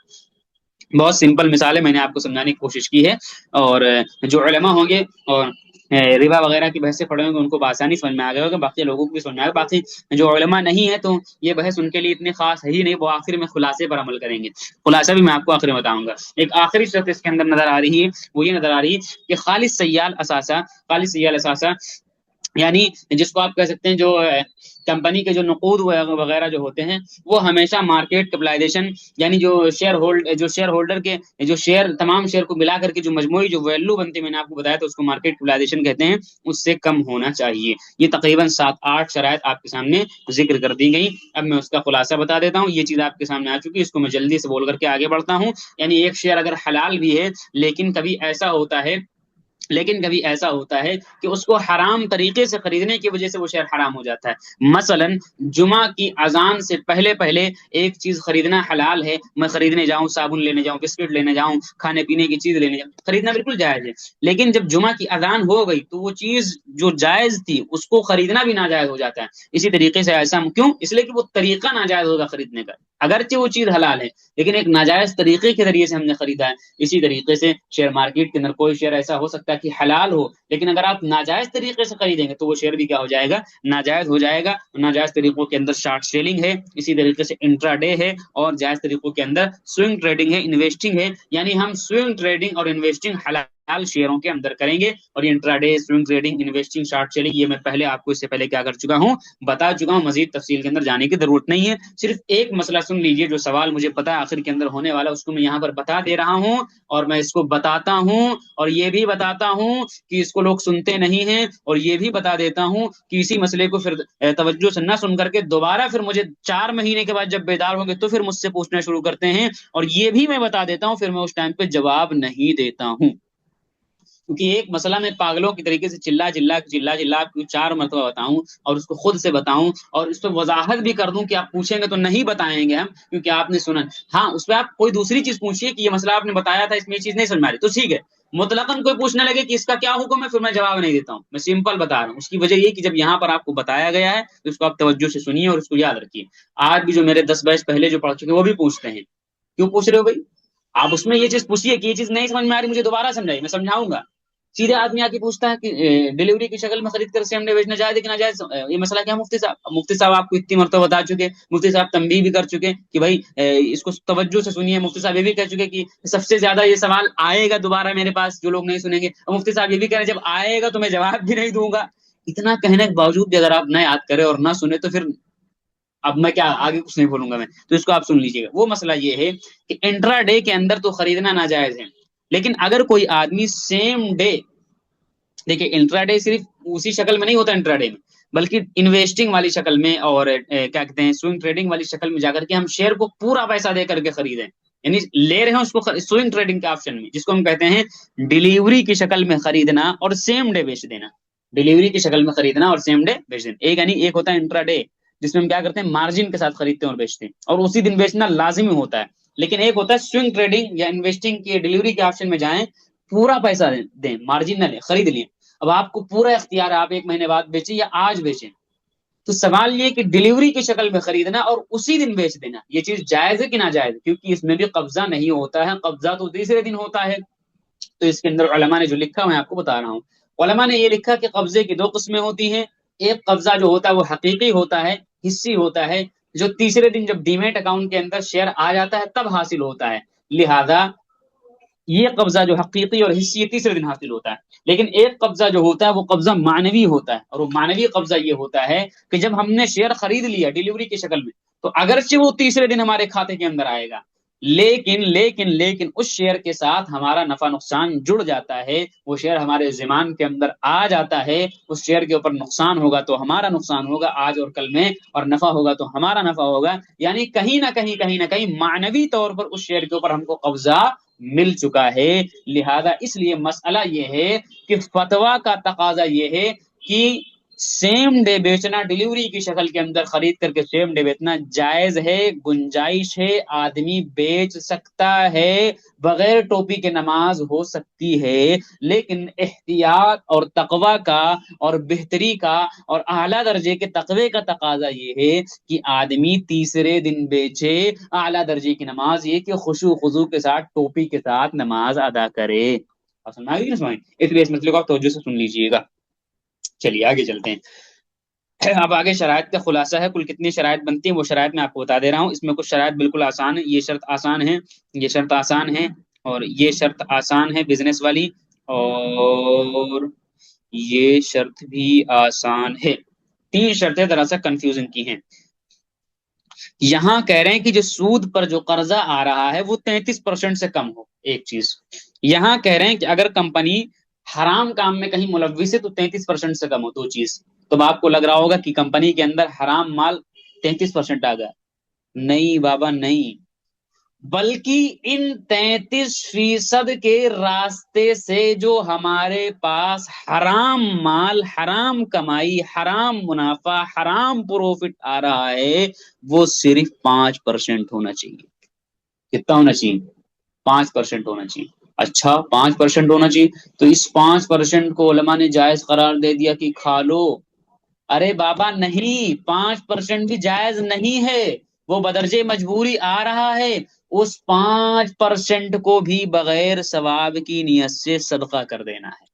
بہت سمپل مثال ہے، میں نے آپ کو سمجھانے کی کوشش کی ہے. اور جو علماء ہوں گے اور ربا وغیرہ کی بحثیں پڑھیں گے ان کو بآسانی سمجھ میں آ گیا ہوگا، باقی لوگوں کو بھی سمجھ میں آئے گا. باقی جو علماء نہیں ہے تو یہ بحث ان کے لیے اتنی خاص ہے ہی نہیں، وہ آخر میں خلاصے پر عمل کریں گے. خلاصہ بھی میں آپ کو آخر میں بتاؤں گا. ایک آخری شرط اس کے اندر نظر آ رہی ہے، وہ یہ نظر آ رہی ہے کہ خالص سیال اثاثہ یعنی جس کو آپ کہہ سکتے ہیں جو کمپنی کے جو نقود وغیرہ جو ہوتے ہیں وہ ہمیشہ مارکیٹ کیپٹلائزیشن، یعنی جو شیئر ہولڈر کے جو شیئر تمام شیئر کو ملا کر کے جو مجموعی جو ویلیو بنتی ہے، میں نے آپ کو بتایا تو اس کو مارکیٹ کیپٹلائزیشن کہتے ہیں، اس سے کم ہونا چاہیے. یہ تقریباً 7-8 شرائط آپ کے سامنے ذکر کر دی گئی. اب میں اس کا خلاصہ بتا دیتا ہوں. یہ چیز آپ کے سامنے آ چکی ہے، اس کو میں جلدی سے بول کر کے آگے بڑھتا ہوں. یعنی ایک شیئر اگر حلال بھی ہے لیکن کبھی ایسا ہوتا ہے کہ اس کو حرام طریقے سے خریدنے کی وجہ سے وہ شیئر حرام ہو جاتا ہے. مثلا جمعہ کی اذان سے پہلے ایک چیز خریدنا حلال ہے، میں خریدنے جاؤں، صابن لینے جاؤں، بسکٹ لینے جاؤں، کھانے پینے کی چیز لینے جاؤں، خریدنا بالکل جائز ہے. لیکن جب جمعہ کی اذان ہو گئی تو وہ چیز جو جائز تھی اس کو خریدنا بھی ناجائز ہو جاتا ہے. اسی طریقے سے ایسا کیوں؟ اس لیے کہ وہ طریقہ ناجائز ہوگا خریدنے کا، اگرچہ وہ چیز حلال ہے لیکن ایک ناجائز طریقے کے ذریعے سے ہم نے خریدا ہے. اسی طریقے سے شیئر مارکیٹ کے اندر کوئی شیئر ایسا ہو سکتا ہے کہ حلال ہو، لیکن اگر آپ ناجائز طریقے سے خریدیں گے تو وہ شیئر بھی کیا ہو جائے گا؟ ناجائز ہو جائے گا. ناجائز طریقوں کے اندر شارٹ سیلنگ ہے، اسی طریقے سے انٹرا ڈے ہے، اور جائز طریقوں کے اندر سوئنگ ٹریڈنگ ہے، انویسٹنگ ہے. یعنی ہم سوئنگ ٹریڈنگ اور انویسٹنگ حلال شیئروں کے اندر کریں گے. اور یہ intraday, swing trading, investing, short selling, یہ میں پہلے آپ کو اس سے پہلے کیا کر چکا ہوں، بتا چکا ہوں. مزید تفصیل کے اندر جانے کی ضرورت نہیں ہے. صرف ایک مسئلہ سن لیجئے، جو سوال مجھے پتا ہے آخر کے اندر ہونے والا، اس کو میں یہاں پر بتا دے رہا ہوں، اور میں اس کو بتاتا ہوں اور یہ بھی بتاتا ہوں کہ اس کو لوگ سنتے نہیں ہیں، اور یہ بھی بتا دیتا ہوں کہ اسی مسئلے کو پھر توجہ سے نہ سن کر کے دوبارہ پھر مجھے 4 مہینے کے بعد جب بیدار ہوں گے تو پھر مجھ سے پوچھنا شروع کرتے ہیں. اور یہ بھی میں بتا دیتا ہوں، پھر میں اس ٹائم پہ جواب نہیں دیتا ہوں، کیونکہ ایک مسئلہ میں پاگلوں کی طریقے سے چلا 4 مرتبہ بتاؤں اور اس کو خود سے بتاؤں اور اس پہ وضاحت بھی کر دوں کہ آپ پوچھیں گے تو نہیں بتائیں گے ہم کیونکہ آپ نے سنا. ہاں اس پہ آپ کوئی دوسری چیز پوچھیے کہ یہ مسئلہ آپ نے بتایا تھا، اس میں یہ چیز نہیں سمجھ میں آ رہی، تو ٹھیک ہے. مطلقاً کوئی پوچھنے لگے کہ اس کا کیا حکم ہے، پھر میں جواب نہیں دیتا ہوں، میں سمپل بتا رہا ہوں. اس کی وجہ یہ کہ جب یہاں پر آپ کو بتایا گیا ہے تو اس کو آپ توجہ سے سنیے اور اس کو یاد رکھیے. آج بھی جو میرے 10 بیچ پہلے جو پڑھ چکے وہ بھی پوچھتے ہیں، کیوں پوچھ رہے ہو بھائی؟ آپ اس میں یہ چیز پوچھیے کہ یہ چیز نہیں سمجھ میں آ رہی مجھے دوبارہ سمجھائیے، میں سمجھاؤں گا۔ سیدھے آدمی آ کے پوچھتا ہے کہ ڈلیوری کی شکل میں خرید کر سیم ڈے بیچنا جائز ہے کہ ناجائز؟ یہ مسئلہ کیا ہے مفتی صاحب؟ مفتی صاحب آپ کو اتنی مرتبہ بتا چکے، مفتی صاحب تنبیہ بھی کر چکے کہ بھائی اس کو توجہ سے سنیے، مفتی صاحب یہ بھی کہہ چکے کہ سب سے زیادہ یہ سوال آئے گا دوبارہ میرے پاس، جو لوگ نہیں سنیں گے، اور مفتی صاحب یہ بھی کہہ رہے ہیں جب آئے گا تو میں جواب بھی نہیں دوں گا۔ اتنا کہنے کے باوجود بھی اگر آپ نہ یاد کریں اور نہ سنیں تو پھر اب میں کیا آگے کچھ نہیں بولوں گا میں، تو اس کو آپ سن لیجیے گا۔ وہ مسئلہ یہ ہے کہ انٹرا ڈے کے اندر تو خریدنا ناجائز ہے، لیکن اگر کوئی آدمی سیم ڈے، دیکھیے انٹرا ڈے صرف اسی شکل میں نہیں ہوتا انٹرا ڈے میں، بلکہ انویسٹنگ والی شکل میں اور کیا کہتے ہیں سوئنگ ٹریڈنگ والی شکل میں جا کر کے ہم شیئر کو پورا پیسہ دے کر کے خریدیں، یعنی لے رہے ہیں اس کو سوئنگ ٹریڈنگ کے آپشن میں، جس کو ہم کہتے ہیں ڈیلیوری کی شکل میں خریدنا اور سیم ڈے بیچ دینا۔ ڈیلیوری کی شکل میں خریدنا اور سیم ڈے بیچ دینا، ایک یعنی ایک ہوتا ہے انٹرا ڈے جس میں ہم کیا کرتے ہیں مارجن کے ساتھ خریدتے ہیں اور بیچتے ہیں، اور اسی دن بیچنا لازمی ہوتا ہے۔ لیکن ایک ہوتا ہے سوئنگ ٹریڈنگ یا انویسٹنگ کی ڈیلیوری کے آپشن میں جائیں، پورا پیسہ دیں، مارجن نہ لیں، خرید لیں۔ اب آپ کو پورا اختیار ہے، آپ ایک مہینے بعد بیچیں یا آج بیچیں۔ تو سوال یہ کہ ڈیلیوری کی شکل میں خریدنا اور اسی دن بیچ دینا، یہ چیز جائز ہے کہ ناجائز؟ کیونکہ اس میں بھی قبضہ نہیں ہوتا ہے، قبضہ تو تیسرے دن ہوتا ہے۔ تو اس کے اندر علماء نے جو لکھا میں آپ کو بتا رہا ہوں، علماء نے یہ لکھا کہ قبضے کی دو قسمیں ہوتی ہیں، ایک قبضہ جو ہوتا ہے وہ حقیقی ہوتا ہے، حصی ہوتا ہے، جو تیسرے دن جب ڈیمیٹ اکاؤنٹ کے اندر شیئر آ جاتا ہے تب حاصل ہوتا ہے، لہذا یہ قبضہ جو حقیقی اور حصی تیسرے دن حاصل ہوتا ہے۔ لیکن ایک قبضہ جو ہوتا ہے وہ قبضہ معنوی ہوتا ہے، اور وہ معنوی قبضہ یہ ہوتا ہے کہ جب ہم نے شیئر خرید لیا ڈیلیوری کی شکل میں تو اگرچہ وہ تیسرے دن ہمارے کھاتے کے اندر آئے گا، لیکن اس شیئر کے ساتھ ہمارا نفع نقصان جڑ جاتا ہے، وہ شیئر ہمارے ذمہ کے اندر آ جاتا ہے، اس شیئر کے اوپر نقصان ہوگا تو ہمارا نقصان ہوگا آج اور کل میں، اور نفع ہوگا تو ہمارا نفع ہوگا، یعنی کہیں نہ کہیں معنوی طور پر اس شیئر کے اوپر ہم کو قبضہ مل چکا ہے۔ لہذا اس لیے مسئلہ یہ ہے کہ فتویٰ کا تقاضا یہ ہے کہ سیم ڈے بیچنا، ڈیلیوری کی شکل کے اندر خرید کر کے سیم ڈے بیچنا جائز ہے، گنجائش ہے، آدمی بیچ سکتا ہے، بغیر ٹوپی کے نماز ہو سکتی ہے، لیکن احتیاط اور تقوی کا اور بہتری کا اور اعلیٰ درجے کے تقوی کا تقاضا یہ ہے کہ آدمی تیسرے دن بیچے، اعلیٰ درجے کی نماز یہ کہ خشوع خضوع کے ساتھ ٹوپی کے ساتھ نماز ادا کرے۔ سمجھ آ گئی نا سمجھ؟ اس لیے اس مسئلے کو آپ توجہ سے سن لیجئے گا۔ چلیے آگے چلتے ہیں۔ اب آگے شرائط کا خلاصہ ہے، کل کتنی شرائط بنتی ہیں وہ شرائط میں آپ کو بتا دے رہا ہوں۔ اس میں کچھ شرائط بالکل آسان ہے، یہ شرط آسان ہے، یہ شرط آسان ہے، اور یہ شرط آسان ہے بزنس والی، اور یہ شرط بھی آسان ہے۔ تین شرطیں دراصل کنفیوژن کی ہیں۔ یہاں کہہ رہے ہیں کہ جو سود پر جو قرضہ آ رہا ہے وہ 33% سے کم ہو، ایک چیز۔ یہاں کہہ رہے ہیں کہ اگر کمپنی حرام کام میں کہیں ملوث ہے تو 33% سے کم ہو، دو چیز۔ تو آپ کو لگ رہا ہوگا کہ کمپنی کے اندر حرام مال 33% آ گیا، نہیں بابا نہیں، بلکہ ان 33% کے راستے سے جو ہمارے پاس حرام مال، حرام کمائی، حرام منافع، حرام پروفٹ آ رہا ہے وہ صرف 5% ہونا چاہیے۔ کتنا ہونا چاہیے؟ 5% ہونا چاہیے۔ اچھا 5% ہونا چاہیے، تو اس 5% کو علماء نے جائز قرار دے دیا کہ کھا لو۔ ارے بابا نہیں، 5% بھی جائز نہیں ہے، وہ بدرجے مجبوری آ رہا ہے، اس 5% کو بھی بغیر ثواب کی نیت سے صدقہ کر دینا ہے،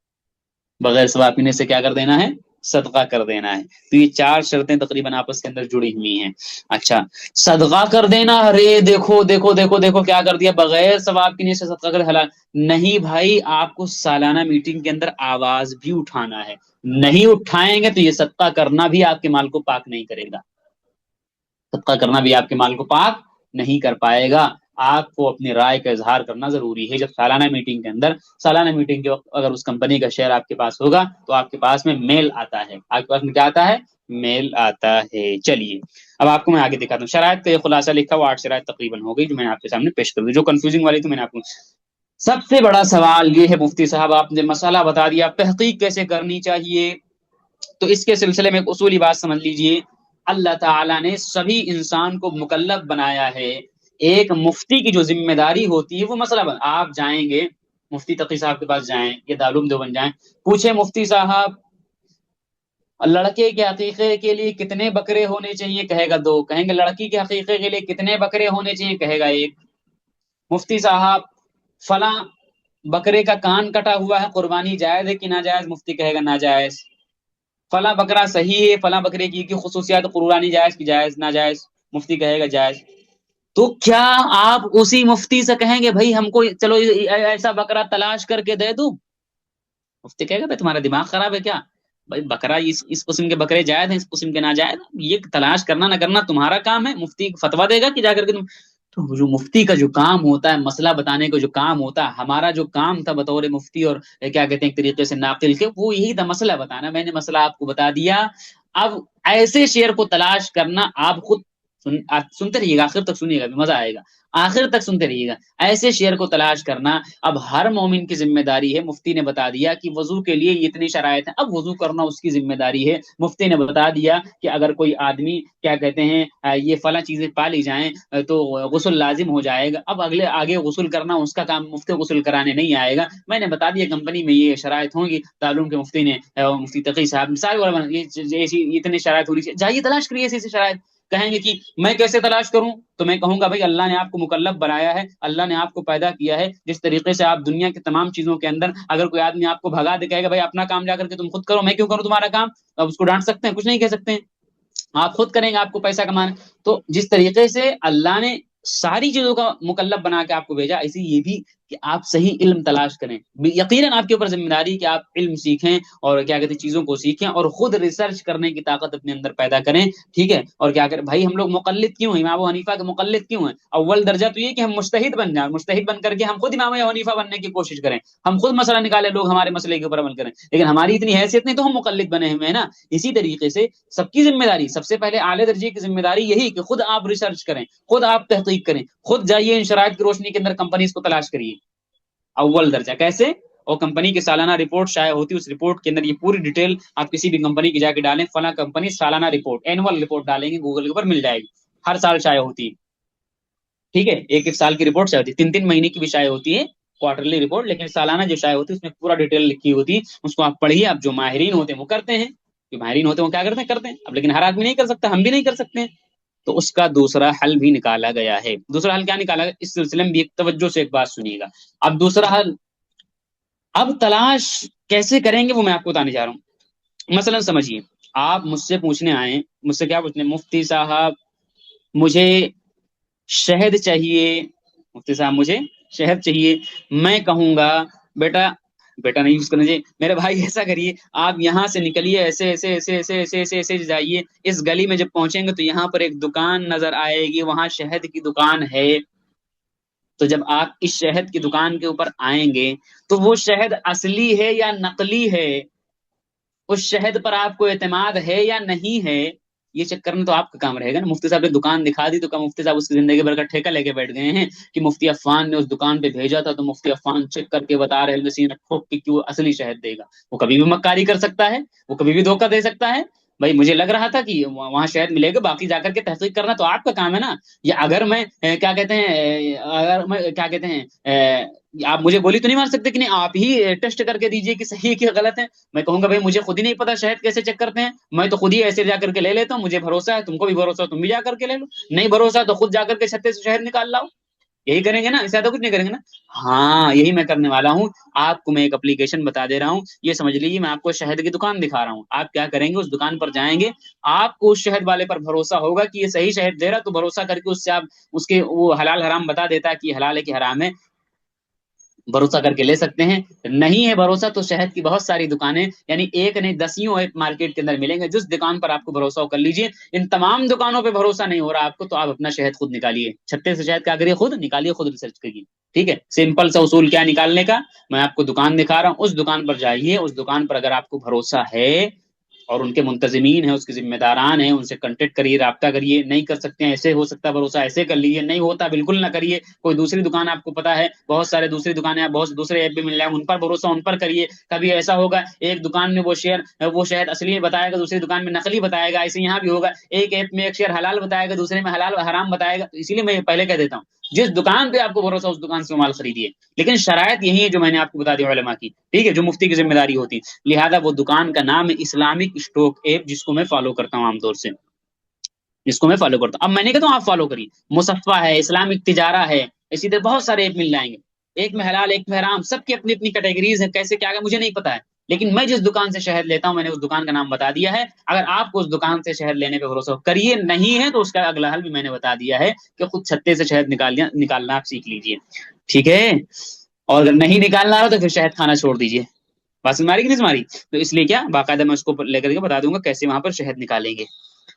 بغیر ثواب کی نیت سے کیا کر دینا ہے؟ صدقہ کر دینا ہے۔ تو یہ چار شرطیں تقریباً آپس کے اندر جڑی ہوئی ہیں۔ اچھا صدقہ کر دینا، ارے دیکھو دیکھو دیکھو دیکھو کیا کر دیا، بغیر ثواب کی نیت سے صدقہ کر حلال نہیں بھائی، آپ کو سالانہ میٹنگ کے اندر آواز بھی اٹھانا ہے، نہیں اٹھائیں گے تو یہ صدقہ کرنا بھی آپ کے مال کو پاک نہیں کرے گا، صدقہ کرنا بھی آپ کے مال کو پاک نہیں کر پائے گا۔ آپ کو اپنی رائے کا اظہار کرنا ضروری ہے جب سالانہ میٹنگ کے اندر، سالانہ میٹنگ کے وقت اگر اس کمپنی کا شیئر آپ کے پاس ہوگا تو آپ کے پاس میں میل آتا ہے، آپ کے پاس میں کیا آتا ہے؟ میل آتا ہے۔ چلیے اب آپ کو میں آگے دکھاتا ہوں، شرائط کا یہ خلاصہ لکھا وہ 8 شرائط تقریباً ہو گئی جو میں نے آپ کے سامنے پیش کر دی، جو کنفیوزنگ والی تو میں نے آپ کو۔ سب سے بڑا سوال یہ ہے مفتی صاحب آپ نے مسئلہ بتا دیا، تحقیق کیسے کرنی چاہیے؟ تو اس کے سلسلے میں ایک اصولی بات سمجھ لیجئے، اللہ تعالیٰ نے سبھی انسان کو مکلف بنایا ہے، ایک مفتی کی جو ذمہ داری ہوتی ہے وہ مسئلہ آپ جائیں گے مفتی تقی صاحب کے پاس جائیں یا دارالعلوم دیوبند جائیں، پوچھیں مفتی صاحب لڑکے کے عقیقے کے لیے کتنے بکرے ہونے چاہیے؟ کہے گا 2۔ کہیں گے لڑکی کے عقیقے کے لیے کتنے بکرے ہونے چاہیے؟ کہے گا 1۔ مفتی صاحب فلاں بکرے کا کان کٹا ہوا ہے، قربانی جائز ہے کہ ناجائز؟ مفتی کہے گا ناجائز۔ فلاں بکرا صحیح ہے، فلاں بکرے کی خصوصیات قربانی جائز کی جائز ناجائز؟ مفتی کہے گا جائز۔ تو کیا آپ اسی مفتی سے کہیں گے بھائی ہم کو چلو ایسا بکرا تلاش کر کے دے دوں؟ مفتی کہے گا بھائی تمہارا دماغ خراب ہے کیا؟ بھائی بکرا اس قسم کے بکرے جائز ہیں، اس قسم کے ناجائز، یہ تلاش کرنا نہ کرنا تمہارا کام ہے۔ مفتی فتویٰ دے گا کہ جا کر کے تم، تو جو مفتی کا جو کام ہوتا ہے، مسئلہ بتانے کا جو کام ہوتا ہے، ہمارا جو کام تھا بطور مفتی اور کیا کہتے ہیں ایک طریقے سے ناقل کے، وہ یہی تھا مسئلہ بتانا۔ میں نے مسئلہ آپ کو بتا دیا، اب ایسے شعر کو تلاش کرنا آپ خود آپ سنتے رہیے گا، آخر تک سنیے گا، مزہ آئے گا، آخر تک سنتے رہیے گا۔ ایسے شعر کو تلاش کرنا اب ہر مومن کی ذمہ داری ہے۔ مفتی نے بتا دیا کہ وضو کے لیے یہ اتنی شرائط ہیں، اب وضو کرنا اس کی ذمہ داری ہے۔ مفتی نے بتا دیا کہ اگر کوئی آدمی کیا کہتے ہیں یہ فلاں چیزیں پا لی جائیں تو غسل لازم ہو جائے گا، اب آگے غسل کرنا اس کا کام، مفتی غسل کرانے نہیں آئے گا۔ میں نے بتا دیا کمپنی میں یہ شرائط ہوں گی، تعلیم کے مفتی نے مفتی تقی صاحب سارے علماء یہ اتنی شرائط ہونی چاہیے، جائیے تلاش کریے ایسی شرائط۔ کہیں گے کہ میں کیسے تلاش کروں؟ تو میں کہوں گا بھائی اللہ نے آپ کو مکلف بنایا ہے، اللہ نے آپ کو پیدا کیا ہے، جس طریقے سے آپ دنیا کی تمام چیزوں کے اندر اگر کوئی آدمی آپ کو بھگا دے کہے گا بھائی اپنا کام جا کر کے تم خود کرو، میں کیوں کروں تمہارا کام؟ اب اس کو ڈانٹ سکتے ہیں؟ کچھ نہیں کہہ سکتے ہیں، آپ خود کریں گے، آپ کو پیسہ کمانا۔ تو جس طریقے سے اللہ نے ساری چیزوں کا مکلف بنا کے آپ کو بھیجا، ایسے یہ بھی کہ آپ صحیح علم تلاش کریں۔ یقیناً آپ کے اوپر ذمہ داری کہ آپ علم سیکھیں اور کیا کہتے ہیں چیزوں کو سیکھیں اور خود ریسرچ کرنے کی طاقت اپنے اندر پیدا کریں، ٹھیک ہے؟ اور کیا کریں بھائی، ہم لوگ مقلد کیوں ہیں؟ امام ابو حنیفہ کے مقلد کیوں ہیں؟ اول درجہ تو یہ کہ ہم مجتہد بن جائیں، مجتہد بن کر کے ہم خود امام ابو حنیفہ بننے کی کوشش کریں، ہم خود مسئلہ نکالیں، لوگ ہمارے مسئلے کے اوپر عمل کریں، لیکن ہماری اتنی حیثیت نہیں تو ہم مقلد بنے ہوئے ہیں نا۔ اسی طریقے سے سب کی ذمہ داری، سب سے پہلے اعلی درجے کی ذمہ داری یہی کہ خود آپ ریسرچ کریں، خود آپ تحقیق کریں، خود جائیے ان شرائط کی روشنی کے اندر کمپنیز کو تلاش کریے۔ اول درجہ کیسے؟ اور کمپنی کی سالانہ رپورٹ شائع ہوتی ہے، اس رپورٹ کے اندر یہ پوری ڈیٹیل آپ کسی بھی کمپنی کی جا کے ڈالیں، فلاں کمپنی سالانہ رپورٹ، اینول رپورٹ ڈالیں گے گوگل کے اوپر مل جائے گی، ہر سال شائع ہوتی ہے، ٹھیک ہے؟ ایک سال کی رپورٹ شائع ہوتی ہے، 3 مہینے کی بھی شائع ہوتی ہے کوارٹرلی رپورٹ، لیکن سالانہ جو شائع ہوتی ہے اس میں پورا ڈیٹیل لکھی ہوتی ہے، اس کو آپ پڑھیے۔ آپ جو ماہرین ہوتے ہیں وہ کرتے ہیں، جو ماہرین ہوتے ہیں وہ کیا کرتے ہیں اب، لیکن ہر آدمی نہیں کر سکتا، ہم بھی نہیں کر سکتے ہیں۔ تو اس کا دوسرا حل بھی نکالا گیا ہے۔ دوسرا حل کیا نکالا گیا اس سلسلے میں بھی ایک توجہ سے ایک بات سنیے گا۔ اب دوسرا حل، اب تلاش کیسے کریں گے وہ میں آپ کو بتانے جا رہا ہوں۔ مثلا سمجھیے، آپ مجھ سے پوچھنے آئے، مجھ سے کیا پوچھنے، مفتی صاحب مجھے شہد چاہیے، مفتی صاحب مجھے شہد چاہیے۔ میں کہوں گا بیٹا، بیٹا نہیں یوز کرنا چاہیے، میرے بھائی ایسا کریے، آپ یہاں سے نکلیے، ایسے ایسے ایسے ایسے ایسے ایسے ایسے جائیے، اس گلی میں جب پہنچیں گے تو یہاں پر ایک دکان نظر آئے گی، وہاں شہد کی دکان ہے۔ تو جب آپ اس شہد کی دکان کے اوپر آئیں گے تو وہ شہد اصلی ہے یا نقلی ہے، اس شہد پر آپ کو اعتماد ہے یا نہیں ہے، یہ چیک کرنا تو آپ کا کام رہے گا نا۔ مفتی صاحب نے دکان دکھا دی تو کیا مفتی صاحب اس کی زندگی بھر کا ٹھیکہ لے کے بیٹھ گئے ہیں کہ مفتی عفان نے اس دکان پہ بھیجا تھا تو مفتی عفان چیک کر کے بتا رہے ہیں سینہ ٹھوک کے کہ وہ اصلی شہد دے گا؟ وہ کبھی بھی مکاری کر سکتا ہے، وہ کبھی بھی دھوکہ دے سکتا ہے۔ بھائی مجھے لگ رہا تھا کہ وہاں شہد ملے گا، باقی جا کر کے تحقیق کرنا تو آپ کا کام ہے نا۔ یا اگر میں کیا کہتے ہیں اگر میں کیا کہتے ہیں آپ مجھے گولی تو نہیں مار سکتے کہ نہیں آپ ہی ٹیسٹ کر کے دیجئے کہ صحیح کہ غلط ہے۔ میں کہوں گا بھائی مجھے خود ہی نہیں پتا شہد کیسے چیک کرتے ہیں، میں تو خود ہی ایسے جا کر کے لے لیتا ہوں، مجھے بھروسہ ہے، تم کو بھی بھروسہ ہو تم بھی جا کر کے لے لو، نہیں بھروسہ تو خود جا کر کے چھتے سے شہد نکال لاؤ۔ یہی کریں گے نا، اس سے زیادہ کچھ نہیں کریں گے نا۔ ہاں یہی میں کرنے والا ہوں۔ آپ کو میں ایک اپلیکیشن بتا دے رہا ہوں، یہ سمجھ لیجیے میں آپ کو شہد کی دکان دکھا رہا ہوں۔ آپ کیا کریں گے، اس دکان پر جائیں گے، آپ کو اس شہد والے پر بھروسہ ہوگا کہ یہ صحیح شہد دے رہا، تو بھروسہ کر کے اس سے آپ اس کے وہ حلال حرام بتا دیتا ہے کہ یہ حلال ہے کہ حرام ہے، بھروسہ کر کے لے سکتے ہیں۔ نہیں ہے بھروسہ تو شہد کی بہت ساری دکانیں، یعنی ایک نہیں دسیوں ایپ مارکیٹ کے اندر ملیں گے، جس دکان پر آپ کو بھروسہ ہو کر لیجئے۔ ان تمام دکانوں پہ بھروسہ نہیں ہو رہا آپ کو تو آپ اپنا شہد خود نکالیے، چھتے سے شہد کیا کریے، خود نکالیے، خود ریسرچ کریے، ٹھیک ہے؟ سمپل سا اصول کیا نکالنے کا، میں آپ کو دکان دکھا رہا ہوں، اس دکان پر جائیے، اس دکان پر اگر آپ کو بھروسہ ہے اور ان کے منتظمین ہیں، اس کے ذمہ داران ہیں، ان سے کنٹیکٹ کریے، رابطہ کریے۔ نہیں کر سکتے ہیں، ایسے ہو سکتا ہے بھروسہ ایسے کر لیجیے، نہیں ہوتا بالکل نہ کریے۔ کوئی دوسری دکان آپ کو پتا ہے، بہت سارے دوسری دکانیں ہیں، بہت دوسرے ایپ بھی مل جائیں، ان پر بھروسہ، ان پر کریے۔ کبھی ایسا ہوگا ایک دکان میں وہ شہد اصلی بتائے گا، دوسری دکان میں نقلی بتائے گا، ایسے یہاں بھی ہوگا، ایک ایپ میں ایک شیئر حلال بتائے گا، دوسرے میں حلال حرام بتائے گا۔ تو اسی لیے میں پہلے کہہ دیتا ہوں جس دکان پہ آپ کو بھروسہ اس دکان سے مال خریدیے، لیکن شرائط یہی ہے جو میں نے آپ کو بتا دی علماء کی، ٹھیک ہے، جو مفتی کی ذمہ داری ہوتی ہے۔ لہذا وہ دکان کا نام ہے اسلامک اسٹاک ایپ، جس کو میں فالو کرتا ہوں عام طور سے، جس کو میں فالو کرتا ہوں۔ اب میں نے کہتا ہوں آپ فالو کریے، مصفہ ہے، اسلامک تجارہ ہے، اسی طرح بہت سارے ایپ مل جائیں گے، ایک میں حلال ایک میں حرام، سب کی اپنی اپنی کیٹیگریز ہیں، کیسے کیا مجھے نہیں پتا ہے، لیکن میں جس دکان سے شہد لیتا ہوں میں نے اس دکان کا نام بتا دیا ہے، اگر آپ کو اس دکان سے شہد لینے پہ بھروسہ کریے، نہیں ہے تو اس کا اگلا حل بھی میں نے بتا دیا ہے کہ خود چھتے سے شہد نکالنا آپ سیکھ لیجئے، ٹھیک ہے، اور اگر نہیں نکالنا ہو تو پھر شہد کھانا چھوڑ دیجئے، بات سمجھ ماری کہ نہیں تمہاری؟ تو اس لیے کیا باقاعدہ میں اس کو لے کر کے بتا دوں گا کیسے وہاں پر شہد نکالیں گے،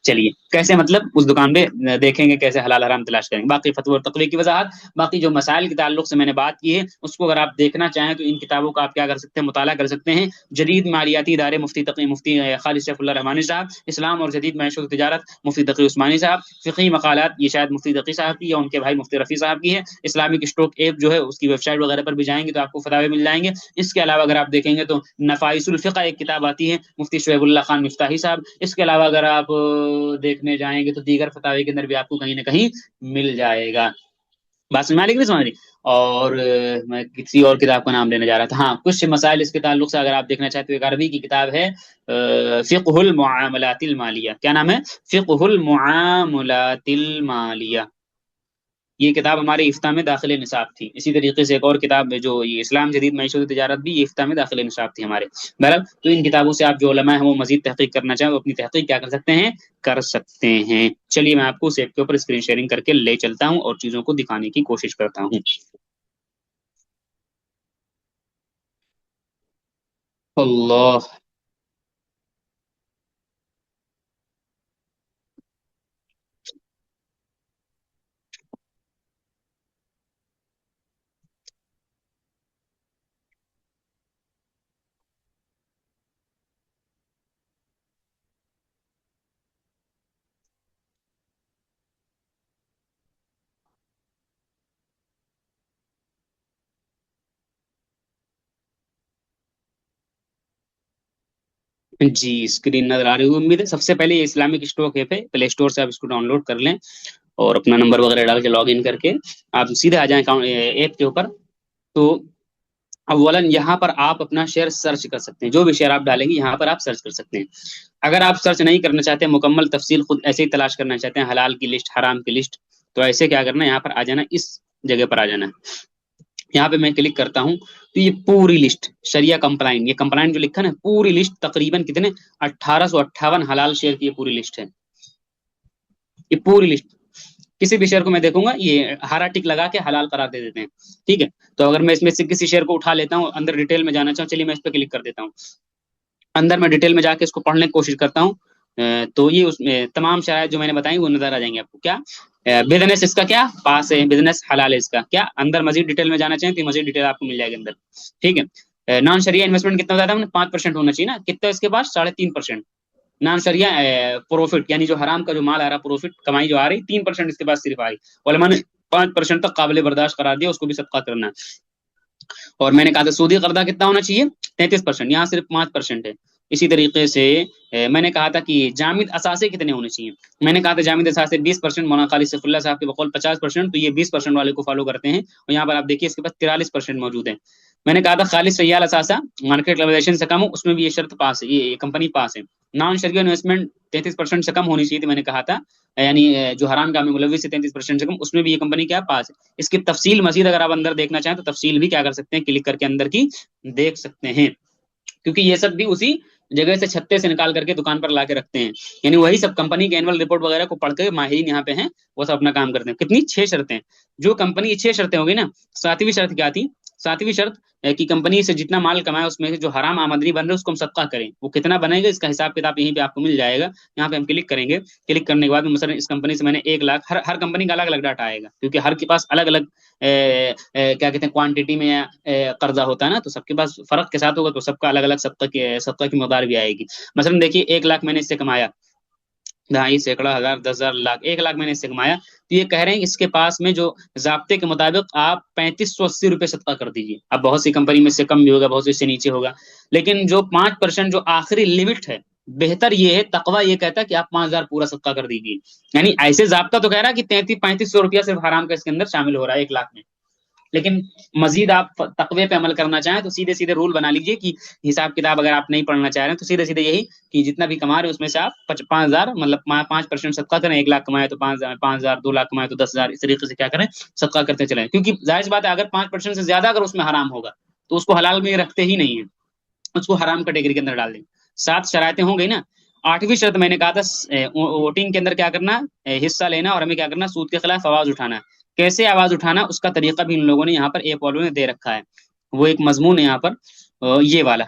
چلیے کیسے مطلب اس دکان پہ دیکھیں گے کیسے حلال حرام تلاش کریں گے، باقی فتوی اور تقوی کی وضاحت، باقی جو مسائل کے تعلق سے میں نے بات کی ہے اس کو اگر آپ دیکھنا چاہیں تو ان کتابوں کا آپ کیا کر سکتے ہیں، مطالعہ کر سکتے ہیں، جدید مالیاتی ادارے مفتی تقی مفتی خالد سیف اللہ رحمانی صاحب، اسلام اور جدید معیشت و تجارت مفتی تقی عثمانی صاحب، فقہی مقالات یہ شاید مفتی تقی صاحب کی یا ان کے بھائی مفتی رفیع صاحب کی ہے، اسلامک اسٹوک ایپ جو ہے اس کی ویب سائٹ وغیرہ پر بھی جائیں گے تو آپ کو فتاوی مل جائیں گے، اس کے علاوہ اگر آپ دیکھیں گے تو نفائس الفقہ ایک کتاب آتی ہے مفتی شعیب اللہ خان مفتاحی صاحب، اس کے علاوہ اگر آپ دیکھنے جائیں گے تو دیگر فتاوی کے اندر بھی آپ کو کہیں نہ کہیں مل جائے گا، بات سمجھ میں سمجھ رہی؟ اور میں کسی اور کتاب کا نام لینے جا رہا تھا، ہاں کچھ مسائل اس کے تعلق سے اگر آپ دیکھنا چاہتے ہو، ایک عربی کی کتاب ہے فقہ المعاملات المالیہ، کیا نام ہے؟ فقہ المعاملات المالیہ، یہ کتاب ہمارے افتاح میں داخل نصاب تھی، اسی طریقے سے ایک اور کتاب ہے جو یہ اسلام جدید معیشت و تجارت بھی یہ افتاح میں داخل نصاب تھی ہمارے، بہرحال تو ان کتابوں سے آپ جو علماء ہیں وہ مزید تحقیق کرنا چاہیں وہ اپنی تحقیق کیا کر سکتے ہیں، کر سکتے ہیں، چلیے میں آپ کو سیٹ کے اوپر اسکرین شیئرنگ کر کے لے چلتا ہوں اور چیزوں کو دکھانے کی کوشش کرتا ہوں، اللہ جی اسکرین نظر آ رہی ہوگی امید ہے، سب سے پہلے یہ اسلامک اسٹوک ایپ ہے، پلے اسٹور سے آپ اس کو ڈاؤن لوڈ کر لیں اور اپنا نمبر وغیرہ ڈال کے لاگ ان کر کے آپ سیدھے آ جائیں ایپ کے اوپر، تو اولا یہاں پر آپ اپنا شیئر سرچ کر سکتے ہیں، جو بھی شیئر آپ ڈالیں گے یہاں پر آپ سرچ کر سکتے ہیں، اگر آپ سرچ نہیں کرنا چاہتے ہیں مکمل تفصیل خود ایسے ہی تلاش کرنا چاہتے ہیں حلال کی لسٹ حرام کی لسٹ، تو ایسے کیا کرنا ہے یہاں پر آ جانا، اس جگہ پر آ جانا ہے، یہاں پہ میں کلک کرتا ہوں تو یہ پوری لسٹ شریعہ کمپلائن، یہ کمپلائن جو لکھا نا پوری لسٹ تقریباً کتنے 1858 حلال شیئر کی یہ پوری لسٹ ہے، یہ پوری لسٹ کسی بھی شیئر کو میں دیکھوں گا یہ ہرا ٹک لگا کے حلال قرار دے دیتے ہیں، ٹھیک ہے، تو اگر میں اس میں سے کسی شیئر کو اٹھا لیتا ہوں اندر ڈیٹیل میں جانا چاہوں، چلیے میں اس پہ کلک کر دیتا ہوں، اندر میں ڈیٹیل میں جا کے اس کو پڑھنے کی کوشش کرتا ہوں، تو یہ اس میں تمام شرائط جو میں نے بتائی وہ نظر آ جائیں گے آپ کو، کیا بزنس اس کا کیا پاس ہے، بزنس حلال ہے اس کا، کیا اندر مزید ڈیٹیل میں جانا چاہیں تو مزید ڈیٹیل آپ کو مل جائے گی اندر، ٹھیک ہے، نان شریعہ انویسٹمنٹ کتنا زیادہ 5% ہونا چاہیے نا، کتنا اس کے پاس 3.5%، نان شریعہ پروفٹ یعنی جو حرام کا جو مال آ رہا پروفٹ کمائی جو آ رہی 3% اس کے پاس صرف آ رہی، علماء نے 5% تک قابل برداشت قرار دیا، اس کو بھی صدقہ کرنا ہے، اور میں نے کہا تھا سودی قرضہ کتنا ہونا چاہیے 33%، یہاں صرف 5% ہے، اسی طریقے سے میں نے کہا تھا کہ جامد اثاثے کتنے ہونے چاہیے، میں نے کہا تھا جامد اثاثے 20%، مولانا خالد سیف اللہ صاحب کے بقول 50%، تو یہ 20% والے کو فالو کرتے ہیں، اور یہاں پر آپ دیکھیے اس کے پاس 43% موجود ہے، میں نے کہا تھا خالص سیال اثاثہ مارکیٹ کیپٹلائزیشن سے کم ہو اس میں بھی یہ شرط پاس ہے، یہ کمپنی پاس ہے، نان شرعی انویسٹمنٹ 33% سے کم ہونی چاہیے تھی میں نے کہا تھا، یعنی جو حرام کام میں ملوث ہے 33% سے کم، اس میں بھی یہ کمپنی کیا پاس ہے، اس کی تفصیل مزید اگر آپ اندر دیکھنا چاہیں تو تفصیل بھی کیا کر سکتے ہیں کلک کر کے اندر کی دیکھ سکتے ہیں، کیونکہ یہ سب بھی اسی جگہ سے چھتے سے نکال کر کے دکان پر لا کے رکھتے ہیں، یعنی وہی سب کمپنی کے اینول رپورٹ وغیرہ کو پڑھ کے ماہرین یہاں پہ ہیں وہ سب اپنا کام کرتے ہیں، کتنی 6 شرطیں، جو کمپنی 6 شرطیں ہوگی نا، 7ویں شرط کیا تھی، 7ویں شرط کہ کمپنی سے جتنا مال کمائے اس میں سے جو حرام آمدنی بن رہی ہے اس کو ہم صدقہ کریں، وہ کتنا بنے گا اس کا حساب کتاب یہیں پہ آپ کو مل جائے گا، یہاں پہ ہم کلک کریں گے، کلک کرنے کے بعد مثلا اس کمپنی سے میں نے 1 لاکھ، ہر کمپنی کا الگ الگ ڈاٹا آئے گا کیونکہ ہر کے پاس الگ الگ کیا کہتے ہیں کوانٹٹی میں قرضہ ہوتا ہے نا، تو سب کے پاس فرق کے ساتھ ہوگا تو سب کا الگ الگ صدقہ کی مقدار بھی آئے گی، مثلا دیکھیے 1 لاکھ میں نے اس سے کمایا، دہائی سینکڑا ہزار 10,000 لاکھ، 1 لاکھ میں نے اس سے کمایا، تو یہ کہہ رہے ہیں اس کے پاس میں جو ضابطے کے مطابق آپ 3580 روپے صدقہ کر دیجیے، اب بہت سی کمپنی میں اس سے کم بھی ہوگا بہت سی سے نیچے ہوگا، لیکن جو 5% جو آخری لمٹ ہے بہتر یہ ہے، تقوی یہ کہتا ہے کہ آپ 5,000 پورا صدقہ کر دیجیے، یعنی ایسے ضابطہ تو کہہ رہا ہے کہ 3500 روپیہ صرف حرام کا اس کے اندر شامل ہو رہا ہے 1 لاکھ میں، لیکن مزید آپ تقوی پہ عمل کرنا چاہیں تو سیدھے سیدھے رول بنا لیجئے کہ حساب کتاب اگر آپ نہیں پڑھنا چاہ رہے ہیں تو سیدھے سیدھے یہی کہ جتنا بھی کما رہے ہیں اس میں سے آپ 5,000 مطلب 5% صدقہ کریں. 1 لاکھ کمائے تو 5,000 2 لاکھ کمائے تو 10,000 اس طریقے سے کیا کریں صدقہ کرتے چلیں. کیونکہ ظاہر سی بات ہے اگر 5% سے زیادہ اگر اس میں حرام ہوگا تو اس کو حلال میں رکھتے ہی نہیں ہے, اس کو حرام کیٹیگری کے اندر ڈال دیں. 7 شرائطیں ہوں گئی نا. 8ویں شرط میں نے کہا تھا ووٹنگ کے اندر کیا کرنا, حصہ لینا اور ہمیں کیا کرنا, سود کے خلاف آواز اٹھانا. کیسے آواز اٹھانا اس کا طریقہ بھی ان لوگوں نے یہاں پر اے پالو نے دے رکھا ہے. وہ ایک مضمون ہے یہاں پر یہ والا,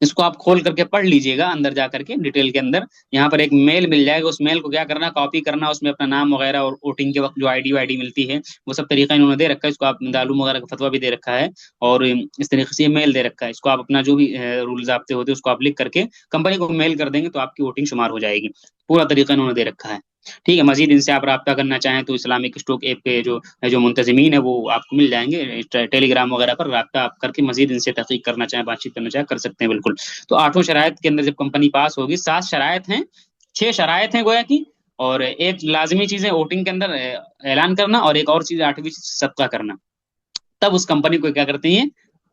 اس کو آپ کھول کر کے پڑھ لیجئے گا اندر جا کر کے ڈیٹیل کے اندر. یہاں پر ایک میل مل جائے گا, اس میل کو کیا کرنا, کاپی کرنا, اس میں اپنا نام وغیرہ اور ووٹنگ کے وقت جو آئی ڈی ملتی ہے وہ سب طریقہ انہوں نے دے رکھا ہے. اس کو آپ دارالعلوم وغیرہ کا فتویٰ بھی دے رکھا ہے اور اس طریقے سے یہ میل دے رکھا ہے. اس کو آپ اپنا جو بھی رول ضابطے ہوتے ہیں اس کو آپ لکھ کر کے کمپنی کو میل کر دیں گے تو آپ کی ووٹنگ شمار ہو جائے گی. پورا طریقہ انہوں نے دے رکھا ہے. ٹھیک ہے, مزید ان سے آپ رابطہ کرنا چاہیں تو اسلامک اسٹوک ایپ کے جو منتظمین ہیں وہ آپ کو مل جائیں گے. ٹیلی گرام وغیرہ پر رابطہ آپ کر کے مزید ان سے تحقیق کرنا چاہیں, بات چیت کرنا چاہیں, کر سکتے ہیں بالکل. تو 8 شرائط کے اندر جب کمپنی پاس ہوگی, 7 شرائط ہیں, 6 شرائط ہیں گویا کی, اور ایک لازمی چیز ہے ووٹنگ کے اندر اعلان کرنا, اور ایک اور چیز 8ویں صدقہ کرنا. تب اس کمپنی کو کیا کرتے ہیں,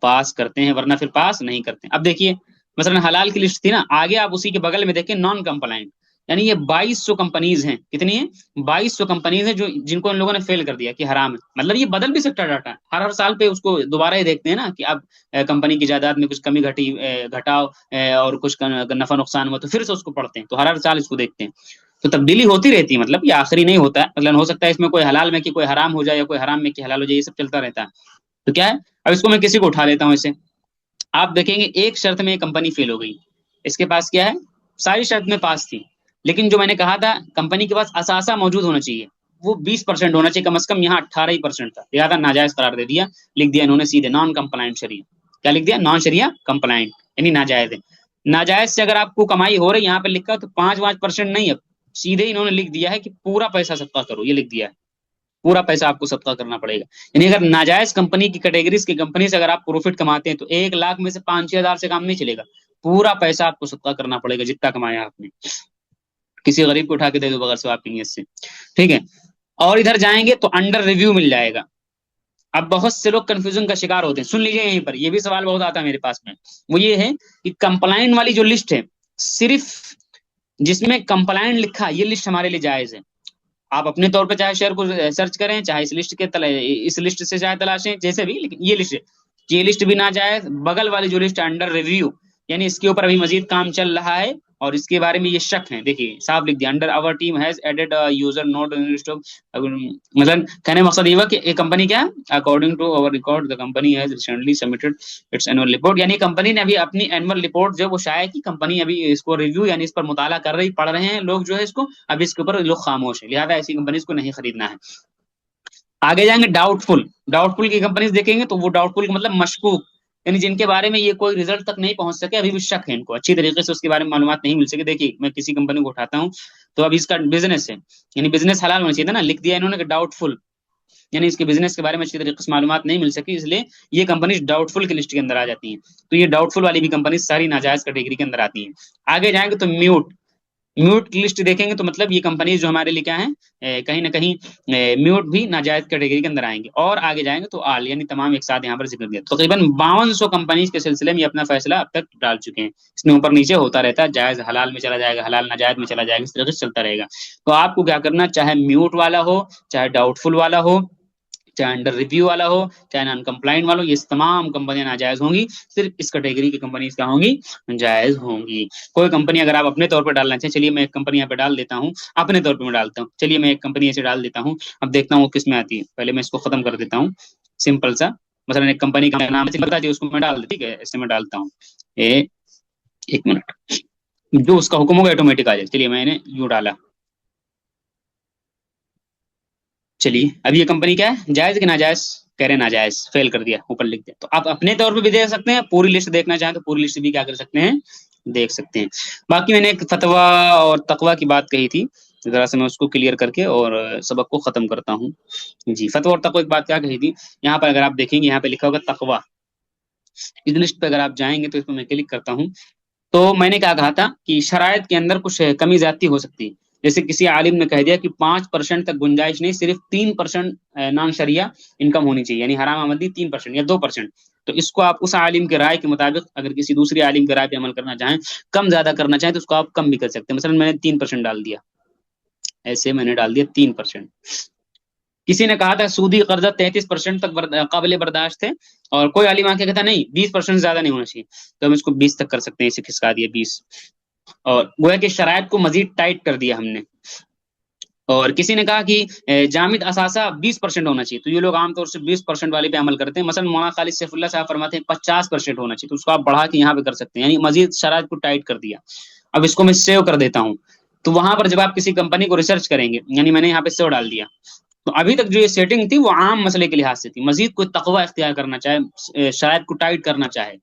پاس کرتے ہیں, ورنہ پھر پاس نہیں کرتے. اب دیکھیے مثلا حلال کی لسٹ تھی نا, آگے آپ اسی کے بغل میں دیکھیں نان کمپلائنٹ, یعنی یہ 2200 کمپنیز ہیں. کتنی ہیں, 2200 کمپنیز ہیں جن کو ان لوگوں نے فیل کر دیا کہ حرام ہے. مطلب یہ بدل بھی سکتا ڈاٹا, ہر سال پہ اس کو دوبارہ ہی دیکھتے ہیں نا کہ اب کمپنی کی جائیداد میں کچھ کمی گھٹی, گھٹاؤ اور کچھ نفع نقصان ہوا تو پھر سے اس کو پڑھتے ہیں, تو ہر سال اس کو دیکھتے ہیں. تو تبدیلی ہوتی رہتی ہے, مطلب یہ آخری نہیں ہوتا ہے. مطلب ہو سکتا ہے اس میں کوئی حلال میں کہ کوئی حرام ہو جائے یا کوئی حرام میں کہ حلال ہو جائے, یہ سب چلتا رہتا ہے. تو کیا ہے, اب اس کو میں کسی کو اٹھا لیتا ہوں اسے. آپ دیکھیں گے ایک شرط میں یہ کمپنی فیل ہو گئی, اس کے پاس کیا ہے, ساری شرط میں پاس تھی, لیکن جو میں نے کہا تھا کمپنی کے پاس اثاثہ موجود ہونا چاہیے, وہ 20% ہونا چاہیے کم از کم, یہاں 18% تھا, لہٰذا ناجائز قرار دے دیا. لکھ دیا انہوں نے سیدھے نان کمپلائنٹ شریعہ. کیا لکھ دیا, نان شریعہ کمپلائنٹ, یعنی ناجائز ہے. ناجائز سے اگر آپ کو کمائی ہو رہی, یہاں پہ لکھا تو 5% نہیں ہے, سیدھے انہوں نے لکھ دیا ہے کہ پورا پیسہ صدقہ کرو, یہ لکھ دیا ہے پورا پیسہ آپ کو صدقہ کرنا پڑے گا. یعنی اگر ناجائز کمپنی کی کیٹیگریز کی کمپنی سے اگر آپ پروفٹ کماتے ہیں تو 1 لاکھ میں سے 5-6 ہزار سے کام نہیں چلے گا, پورا پیسہ آپ کو صدقہ کرنا پڑے گا جتنا کمایا آپ نے. کسی غریب کو اٹھا کے دے دو بغیر ثواب کی نیت سے. ٹھیک ہے, اور ادھر جائیں گے تو انڈر ریویو مل جائے گا. اب بہت سے لوگ کنفیوژن کا شکار ہوتے ہیں, سن لیجیے یہیں پر, یہ بھی سوال بہت آتا ہے میرے پاس میں. وہ یہ ہے کہ کمپلائنٹ والی جو لسٹ ہے, صرف جس میں کمپلائنٹ لکھا یہ لسٹ ہمارے لیے جائز ہے. آپ اپنے طور پہ چاہے شیئر کو سرچ کریں, چاہے اس لسٹ سے چاہے تلاشیں, جیسے بھی, لیکن یہ لسٹ بھی ناجائز. بغل والی جو لسٹ انڈر ریویو, یعنی اس کے اوپر ابھی مزید کام چل رہا ہے اور اس کے بارے میں یہ شک ہے. دیکھیے صاف لکھ دیا, under our team has added user note stock. مثلا کہنے مقصد یہ ہوا کہ ایک کمپنی کیا, according to our record the company has recently submitted its annual report, یعنی کمپنی نے ابھی اپنی اینوئل رپورٹ جو وہ شائع کی. کمپنی ابھی اس کو ریویو یعنی اس پر مطالعہ کر رہی, پڑھ رہے ہیں لوگ جو ہے اس کو, ابھی اس کے اوپر لوگ خاموش ہیں, لہٰذا ایسی کمپنیز کو نہیں خریدنا ہے. آگے جائیں گے ڈاؤٹ فل کی کمپنیز دیکھیں گے تو وہ ڈاؤٹ فل کا مطلب مشکوک, یعنی جن کے بارے میں یہ کوئی رزلٹ تک نہیں پہنچ سکے, ابھی بھی شک ہے ان کو, اچھی طریقے سے اس کے بارے میں معلومات نہیں مل سکے. دیکھیے میں کسی کمپنی کو اٹھاتا ہوں تو ابھی اس کا بزنس ہے, یعنی بزنس حلال ہونا چاہیے تھا نا, لکھ دیا انہوں نے کہ ڈاؤٹ فل, یعنی اس کے بزنس کے بارے میں اچھی طریقے سے معلومات نہیں مل سکی, اس لیے یہ کمپنیز ڈاؤٹ فل کی لسٹ کے اندر آ جاتی ہیں. تو یہ ڈاؤٹ فل والی بھی کمپنیز ساری ناجائز کیٹیگری کے اندر آتی ہیں. آگے جائیں گے تو میوٹ کی لسٹ دیکھیں گے تو مطلب یہ کمپنیز جو ہمارے لیے کیا ہیں, کہیں نہ کہیں میوٹ بھی ناجائز کیٹیگری کے اندر آئیں گے. اور آگے جائیں گے تو آل, یعنی تمام ایک ساتھ یہاں پر ذکر دیا. تقریباً 5200 کمپنیز کے سلسلے میں اپنا فیصلہ اب تک ڈال چکے ہیں. اس میں اوپر نیچے ہوتا رہتا ہے, جائز حلال میں چلا جائے گا, حلال ناجائز میں چلا جائے گا, اس طریقے سے چلتا رہے گا. تو آپ کو کیا کرنا, چاہے میوٹ والا ہو, چاہے ڈاؤٹ فل والا ہو, چاہے انڈر ریویو والا ہو, چاہے نان کمپلائنٹ والا ہو, یہ تمام کمپنیاں ناجائز ہوں گی. صرف اس کیٹیگری کی کمپنیز کیا ہوں گی, جائز ہوں گی. کوئی کمپنی اگر آپ اپنے طور پہ ڈالنا چاہیں, چلیے میں ایک کمپنی یہاں پہ ڈال دیتا ہوں, اپنے طور پہ میں ڈالتا ہوں. چلیے میں ایک کمپنی ایسے ڈال دیتا ہوں, اب دیکھتا ہوں وہ کس میں آتی ہے. پہلے میں اس کو ختم کر دیتا ہوں, سمپل سا. مثلا ایک کمپنی کا نام ہے, اس کو میں ڈال, ٹھیک ہے, ایسے میں ڈالتا ہوں. ایک منٹ, جو اس کا حکم ہوگا آٹومیٹک آ جائے. چلیے میں نے یوں ڈالا. چلیے اب یہ کمپنی کیا ہے, جائز کہ ناجائز, کہہ رہے ہیں ناجائز, فیل کر دیا, اوپر لکھ دیا. تو آپ اپنے طور پہ بھی دیکھ سکتے ہیں, پوری لسٹ دیکھنا چاہیں تو پوری لسٹ بھی کیا کر سکتے ہیں, دیکھ سکتے ہیں. باقی میں نے ایک فتویٰ اور تقویٰ کی بات کہی تھی, ذرا سے میں اس کو کلیئر کر کے اور سبق کو ختم کرتا ہوں. جی, فتویٰ اور تقویٰ کی بات کیا کہی تھی, یہاں پر اگر آپ دیکھیں گے یہاں پہ لکھا ہوگا تقویٰ. اس لسٹ پہ اگر آپ جائیں گے تو اس پہ میں کلک کرتا ہوں, تو میں نے کیا کہا تھا کہ شرائط کے اندر کچھ کمی زیادتی ہو سکتی ہے. جیسے کسی عالم نے کہہ دیا کہ 5% تک گنجائش نہیں، صرف 3% نان شریعہ انکم ہونی چاہیے، یعنی حرام آمدنی 3% یا 2%. تو اس کو آپ اس عالم کے رائے کے مطابق اگر کسی دوسری عالم کے رائے پہ عمل کرنا چاہیں، کم زیادہ کرنا چاہیں، تو اس کو آپ کم بھی کر سکتے ہیں. مثلا میں نے 3% ڈال دیا، ایسے میں نے ڈال دیا 3%. کسی نے کہا تھا سودی قرضہ 33% تک قابل برداشت ہے، اور کوئی عالم آ کے کہتا نہیں 20% زیادہ نہیں ہونا چاہیے، تو ہم اس کو 20 تک کر سکتے ہیں، اسے کھسکا دیا 20. اور گویا کہ شرائط کو مزید ٹائٹ کر دیا ہم نے. اور کسی نے کہا کہ جامد اثاثہ 20% ہونا چاہیے، تو یہ لوگ عام طور سے 20% والے پہ عمل کرتے ہیں. مثلا مولانا خالد سیف اللہ صاحب فرماتے ہیں 50% ہونا چاہیے، تو اس کو آپ بڑھا کے یہاں پہ کر سکتے ہیں، یعنی مزید شرائط کو ٹائٹ کر دیا. اب اس کو میں سیو کر دیتا ہوں، تو وہاں پر جب آپ کسی کمپنی کو ریسرچ کریں گے، یعنی میں نے یہاں پہ سیو ڈال دیا، تو ابھی تک جو یہ سیٹنگ تھی وہ عام مسئلے کے لحاظ سے تھی. مزید کوئی تقوی اختیار کرنا چاہے، شرائط کو ٹائٹ کرنا چاہے،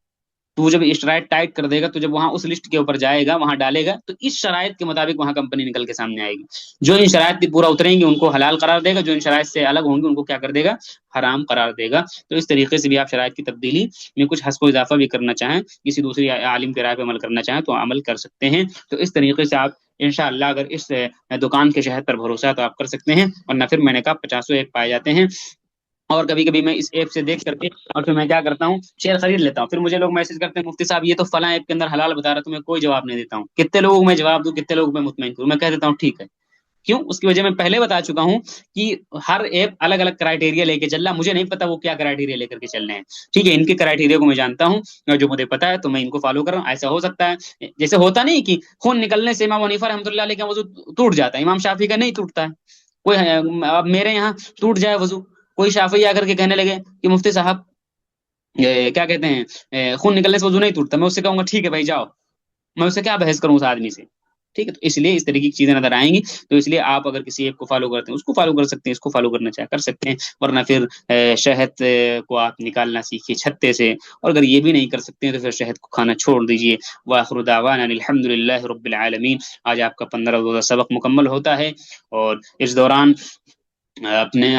تو وہ جب اسٹرائٹ ٹائٹ کر دے گا، تو جب وہاں اس لسٹ کے اوپر جائے گا، وہاں ڈالے گا، تو اس شرائط کے مطابق وہاں کمپنی نکل کے سامنے آئے گی. جو ان شرائط پہ پورا اتریں گی ان کو حلال قرار دے گا، جو ان شرائط سے الگ ہوں گے ان کو کیا کر دے گا، حرام قرار دے گا. تو اس طریقے سے بھی آپ شرائط کی تبدیلی میں کچھ حذف و اضافہ بھی کرنا چاہیں، کسی دوسری عالم کے رائے پہ عمل کرنا چاہیں، تو عمل کر سکتے ہیں. تو اس طریقے سے آپ انشاءاللہ اگر اس دکان کے شہد پر بھروسہ ہے تو آپ کر سکتے ہیں، ورنہ پھر میں نے کہا 50 ایپ پائے جاتے ہیں. اور کبھی کبھی میں اس ایپ سے دیکھ کر کے اور پھر میں کیا کرتا ہوں، شیئر خرید لیتا ہوں. پھر مجھے لوگ میسج کرتے ہیں مفتی صاحب یہ تو فلاں ایپ کے اندر حلال بتا رہا ہے، تو میں کوئی جواب نہیں دیتا ہوں. کتنے لوگوں کو میں جواب دوں، کتنے لوگوں کو میں مطمئن کروں، میں کہہ دیتا ہوں ٹھیک ہے. کیوں؟ اس کی وجہ میں پہلے بتا چکا ہوں کہ ہر ایپ الگ الگ کرائٹیریا لے کے چل رہا ہے. مجھے نہیں پتا وہ کیا کرائٹیریا لے کر کے چل رہے ہیں، ٹھیک ہے. ان کے کرائٹیریا کو میں جانتا ہوں، اور جو مجھے پتا ہے تو میں ان کو فالو کر رہا ہوں. ایسا ہو سکتا ہے جیسے ہوتا نہیں کہ خون نکلنے سے امام حنیفہ رحمۃ اللہ علیہ کا وضو ٹوٹ جاتا ہے، امام شافعی کا نہیں ٹوٹتا ہے. کوئی اب میرے یہاں ٹوٹ جائے وضو، کوئی شافعی آ کر کے کہنے لگے کہ مفتی صاحب کیا کہتے ہیں خون نکلنے سے وضو نہیں ٹوٹتا، میں اس سے کہوں گا ٹھیک ہے بھائی جاؤ، میں اس سے کیا بحث کروں اس آدمی سے، ٹھیک ہے. تو اس لیے اس طریقے کی چیزیں نظر آئیں گی. تو اس لیے آپ اگر کسی ایپ کو فالو کرتے ہیں اس کو فالو کر سکتے ہیں، اس کو فالو کرنا چاہے کر سکتے ہیں، ورنہ پھر شہد کو آپ نکالنا سیکھیے چھتے سے. اور اگر یہ بھی نہیں کر سکتے ہیں تو پھر شہد کو کھانا چھوڑ دیجیے. وآخر دعوانا الحمد للہ رب العالمین. آج آپ کا 15 روزہ سبق مکمل ہوتا ہے، اور اس دوران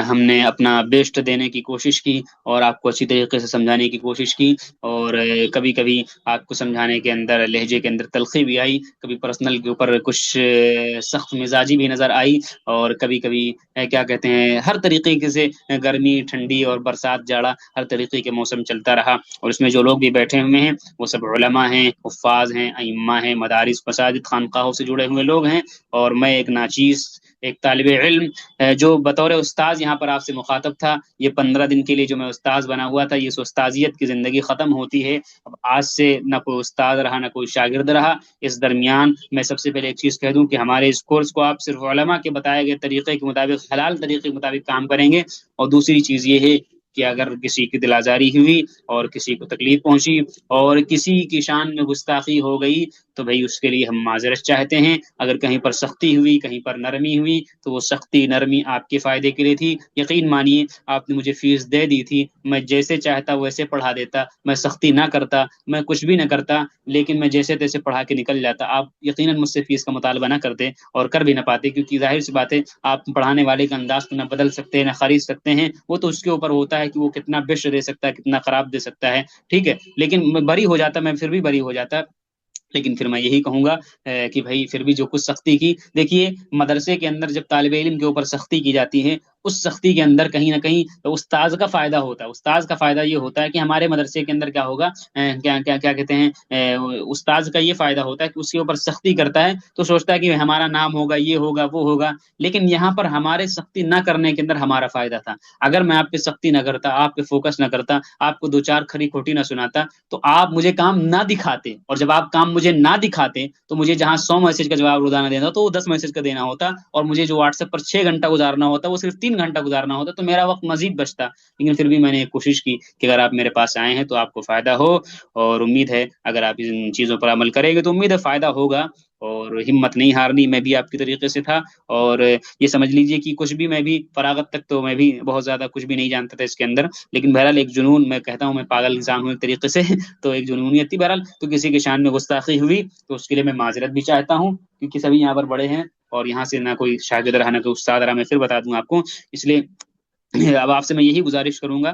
ہم نے اپنا بیسٹ دینے کی کوشش کی، اور آپ کو اچھی طریقے سے سمجھانے کی کوشش کی. اور کبھی کبھی آپ کو سمجھانے کے اندر لہجے کے اندر تلخی بھی آئی، کبھی پرسنل کے اوپر کچھ سخت مزاجی بھی نظر آئی، اور کبھی کبھی کیا کہتے ہیں ہر طریقے سے گرمی ٹھنڈی اور برسات جاڑا ہر طریقے کے موسم چلتا رہا. اور اس میں جو لوگ بھی بیٹھے ہوئے ہیں وہ سب علماء ہیں، حفاظ ہیں، ائمہ ہیں، مدارس مساجد خانقاہوں سے جڑے ہوئے لوگ ہیں. اور میں ایک ناچیز ایک طالب علم جو بطور استاذ یہاں پر آپ سے مخاطب تھا. یہ 15 دن کے لیے جو میں استاذ بنا ہوا تھا، یہ استاذیت کی زندگی ختم ہوتی ہے. اب آج سے نہ کوئی استاد رہا نہ کوئی شاگرد رہا. اس درمیان میں سب سے پہلے ایک چیز کہہ دوں کہ ہمارے اس کورس کو آپ صرف علماء کے بتائے گئے طریقے کے مطابق، حلال طریقے کے مطابق کام کریں گے. اور دوسری چیز یہ ہے کہ اگر کسی کی دل آزاری ہوئی اور کسی کو تکلیف پہنچی اور کسی کی شان میں گستاخی ہو گئی تو بھائی اس کے لیے ہم معذرت چاہتے ہیں. اگر کہیں پر سختی ہوئی، کہیں پر نرمی ہوئی، تو وہ سختی نرمی آپ کے فائدے کے لیے تھی. یقین مانیے آپ نے مجھے فیس دے دی تھی، میں جیسے چاہتا ویسے پڑھا دیتا، میں سختی نہ کرتا، میں کچھ بھی نہ کرتا، لیکن میں جیسے تیسے پڑھا کے نکل جاتا. آپ یقیناً مجھ سے فیس کا مطالبہ نہ کرتے، اور کر بھی نہ پاتے، کیونکہ ظاہر سی بات ہے آپ پڑھانے والے کا انداز تو نہ بدل سکتے نہ خرید سکتے ہیں. وہ تو اس کے اوپر ہوتا ہے کہ وہ کتنا بیش دے سکتا ہے، کتنا خراب دے سکتا ہے، ٹھیک ہے. لیکن میں بری ہو جاتا، میں پھر بھی بری ہو جاتا. لیکن پھر میں یہی کہوں گا کہ بھائی پھر بھی جو کچھ سختی کی، دیکھیے مدرسے کے اندر جب طالب علم کے اوپر سختی کی جاتی ہے، اس سختی کے اندر کہیں نہ کہیں استاذ کا فائدہ ہوتا ہے. استاذ کا فائدہ یہ ہوتا ہے کہ ہمارے مدرسے کے اندر کیا ہوگا، کیا کیا کیا کہتے ہیں، استاذ کا یہ فائدہ ہوتا ہے کہ اس کے اوپر سختی کرتا ہے تو سوچتا ہے کہ ہمارا نام ہوگا، یہ ہوگا وہ ہوگا. لیکن یہاں پر ہمارے سختی نہ کرنے کے اندر ہمارا فائدہ تھا. اگر میں آپ پہ سختی نہ کرتا، آپ پہ فوکس نہ کرتا، آپ کو دو چار کھری کھوٹی نہ سناتا، تو آپ مجھے کام نہ دکھاتے. اور جب آپ کام مجھے نہ دکھاتے تو مجھے جہاں 100 میسج کا جواب روزانہ دینا تو وہ 10 میسج کا دینا ہوتا، اور مجھے جو واٹس ایپ پر 6 گھنٹہ گزارنا ہوتا وہ صرف 3 گھنٹہ گزارنا ہوتا، تو میرا وقت مزید بچتا. لیکن پھر بھی میں نے کوشش کی کہ اگر آپ میرے پاس آئے ہیں تو آپ کو فائدہ ہو، اور امید ہے اگر آپ ان چیزوں پر عمل کریں گے تو امید ہے فائدہ ہوگا. اور ہمت نہیں ہارنی، میں بھی آپ کی طریقے سے تھا. اور یہ سمجھ لیجئے کہ کچھ بھی میں بھی فراغت تک تو میں بھی بہت زیادہ کچھ بھی نہیں جانتا تھا اس کے اندر. لیکن بہرحال ایک جنون، میں کہتا ہوں میں پاگل انسان ہوں ایک طریقے سے تو ایک جنونیت تھی بہرحال. تو کسی کی شان میں گستاخی ہوئی تو اس کے لیے میں معذرت بھی چاہتا ہوں، کیونکہ سبھی یہاں پر بڑے ہیں، اور یہاں سے نہ کوئی شاگرد رہا نہ کوئی استاد رہا. میں پھر بتا دوں آپ کو، اس لیے اب آپ سے میں یہی گزارش کروں گا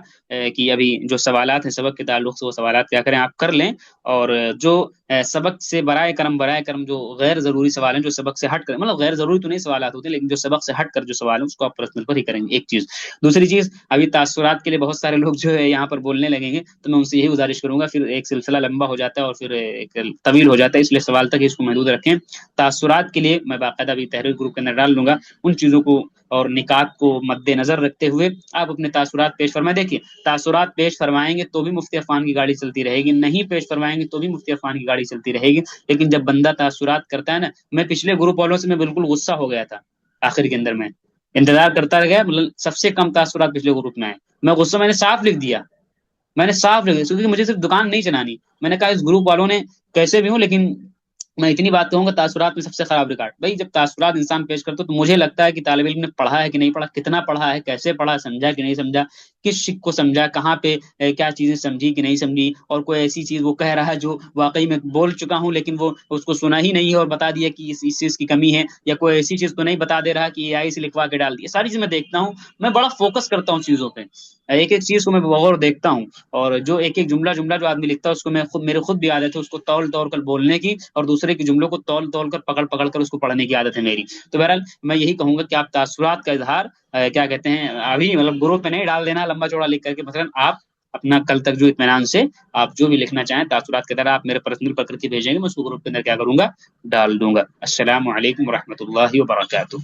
کہ ابھی جو سوالات ہیں سبق کے تعلق سے وہ سوالات کیا کریں آپ کر لیں. اور جو سبق سے برائے کرم جو غیر ضروری سوال ہیں، جو سبق سے ہٹ کر، مطلب غیر ضروری تو نہیں سوالات ہوتے، لیکن جو سبق سے ہٹ کر جو سوال ہیں اس کو آپ پرسنل پر ہی کریں گے، ایک چیز۔ دوسری چیز، ابھی تاثرات کے لیے بہت سارے لوگ جو ہے یہاں پر بولنے لگیں گے، تو میں ان سے یہی گزارش کروں گا، پھر ایک سلسلہ لمبا ہو جاتا ہے اور پھر ایک طویل ہو جاتا ہے، اس لیے سوال تک ہی اس کو محدود رکھیں۔ تاثرات کے لیے میں باقاعدہ ابھی تحریر گروپ کے اندر ڈال دوں گا، ان چیزوں کو اور نکات کو مد نظر رکھتے ہوئے آپ اپنے تاثرات پیش فرمائیں۔ دیکھیے، تاثرات پیش فرمائیں گے تو بھی مفتی عفان کی گاڑی چلتی رہے گی، نہیں پیش فرمائیں گے تو بھی مفتی عفان کی گاڑی چلتی رہے گی، لیکن جب بندہ تاثرات کرتا ہے نا، میں پچھلے گروپ والوں سے میں بالکل غصہ ہو گیا تھا، آخر کے اندر میں انتظار کرتا رہ گیا، مطلب سب سے کم تاثرات پچھلے گروپ میں آئے، میں غصہ میں نے صاف لکھ دیا، میں نے صاف لکھ دیا، کیونکہ مجھے صرف دکان نہیں چلانی، میں نے کہا اس گروپ والوں نے کیسے بھی ہوں، لیکن میں اتنی بات کہوں گا، تاثرات میں سب سے خراب ریکارڈ بھائی، جب تاثرات انسان پیش کرتا تو مجھے لگتا ہے کہ طالب علم نے پڑھا ہے کہ نہیں پڑھا، کتنا پڑھا ہے، کیسے پڑھا، سمجھا کہ نہیں سمجھا، کس شک کو سمجھا، کہاں پہ کیا چیزیں سمجھی کہ نہیں سمجھی، اور کوئی ایسی چیز وہ کہہ رہا ہے جو واقعی میں بول چکا ہوں لیکن وہ اس کو سنا ہی نہیں ہے اور بتا دیا کہ اس چیز کی کمی ہے، یا کوئی ایسی چیز تو نہیں بتا دے رہا کہ اے آئی سے لکھوا کے ڈال دی، ساری چیز میں دیکھتا ہوں، میں بڑا فوکس کرتا ہوں چیزوں پہ، ایک ایک چیز کو میں بغور دیکھتا ہوں، اور جو ایک ایک جملہ جو آدمی لکھتا ہے اس کو میں خود، میرے خود بھی عادت ہے اس کو تول کر بولنے کی، اور دوسرے کے جملوں کو تول کر پکڑ کر اس کو پڑھنے کی عادت ہے میری۔ تو بہرحال میں یہی کہوں گا کہ آپ تاثرات کا اظہار کیا کہتے ہیں ابھی مطلب گروپ پہ نہیں ڈال دینا لمبا چوڑا لکھ کر کے، مثلا آپ اپنا کل تک جو اطمینان سے آپ جو بھی لکھنا چاہیں تاثرات کی طرح آپ میرے پرسنل پر کر کے بھیجیں گے، میں اس کو گروپ کے اندر کیا کروں گا، ڈال دوں گا۔ السلام علیکم ورحمۃ اللہ وبرکاتہ۔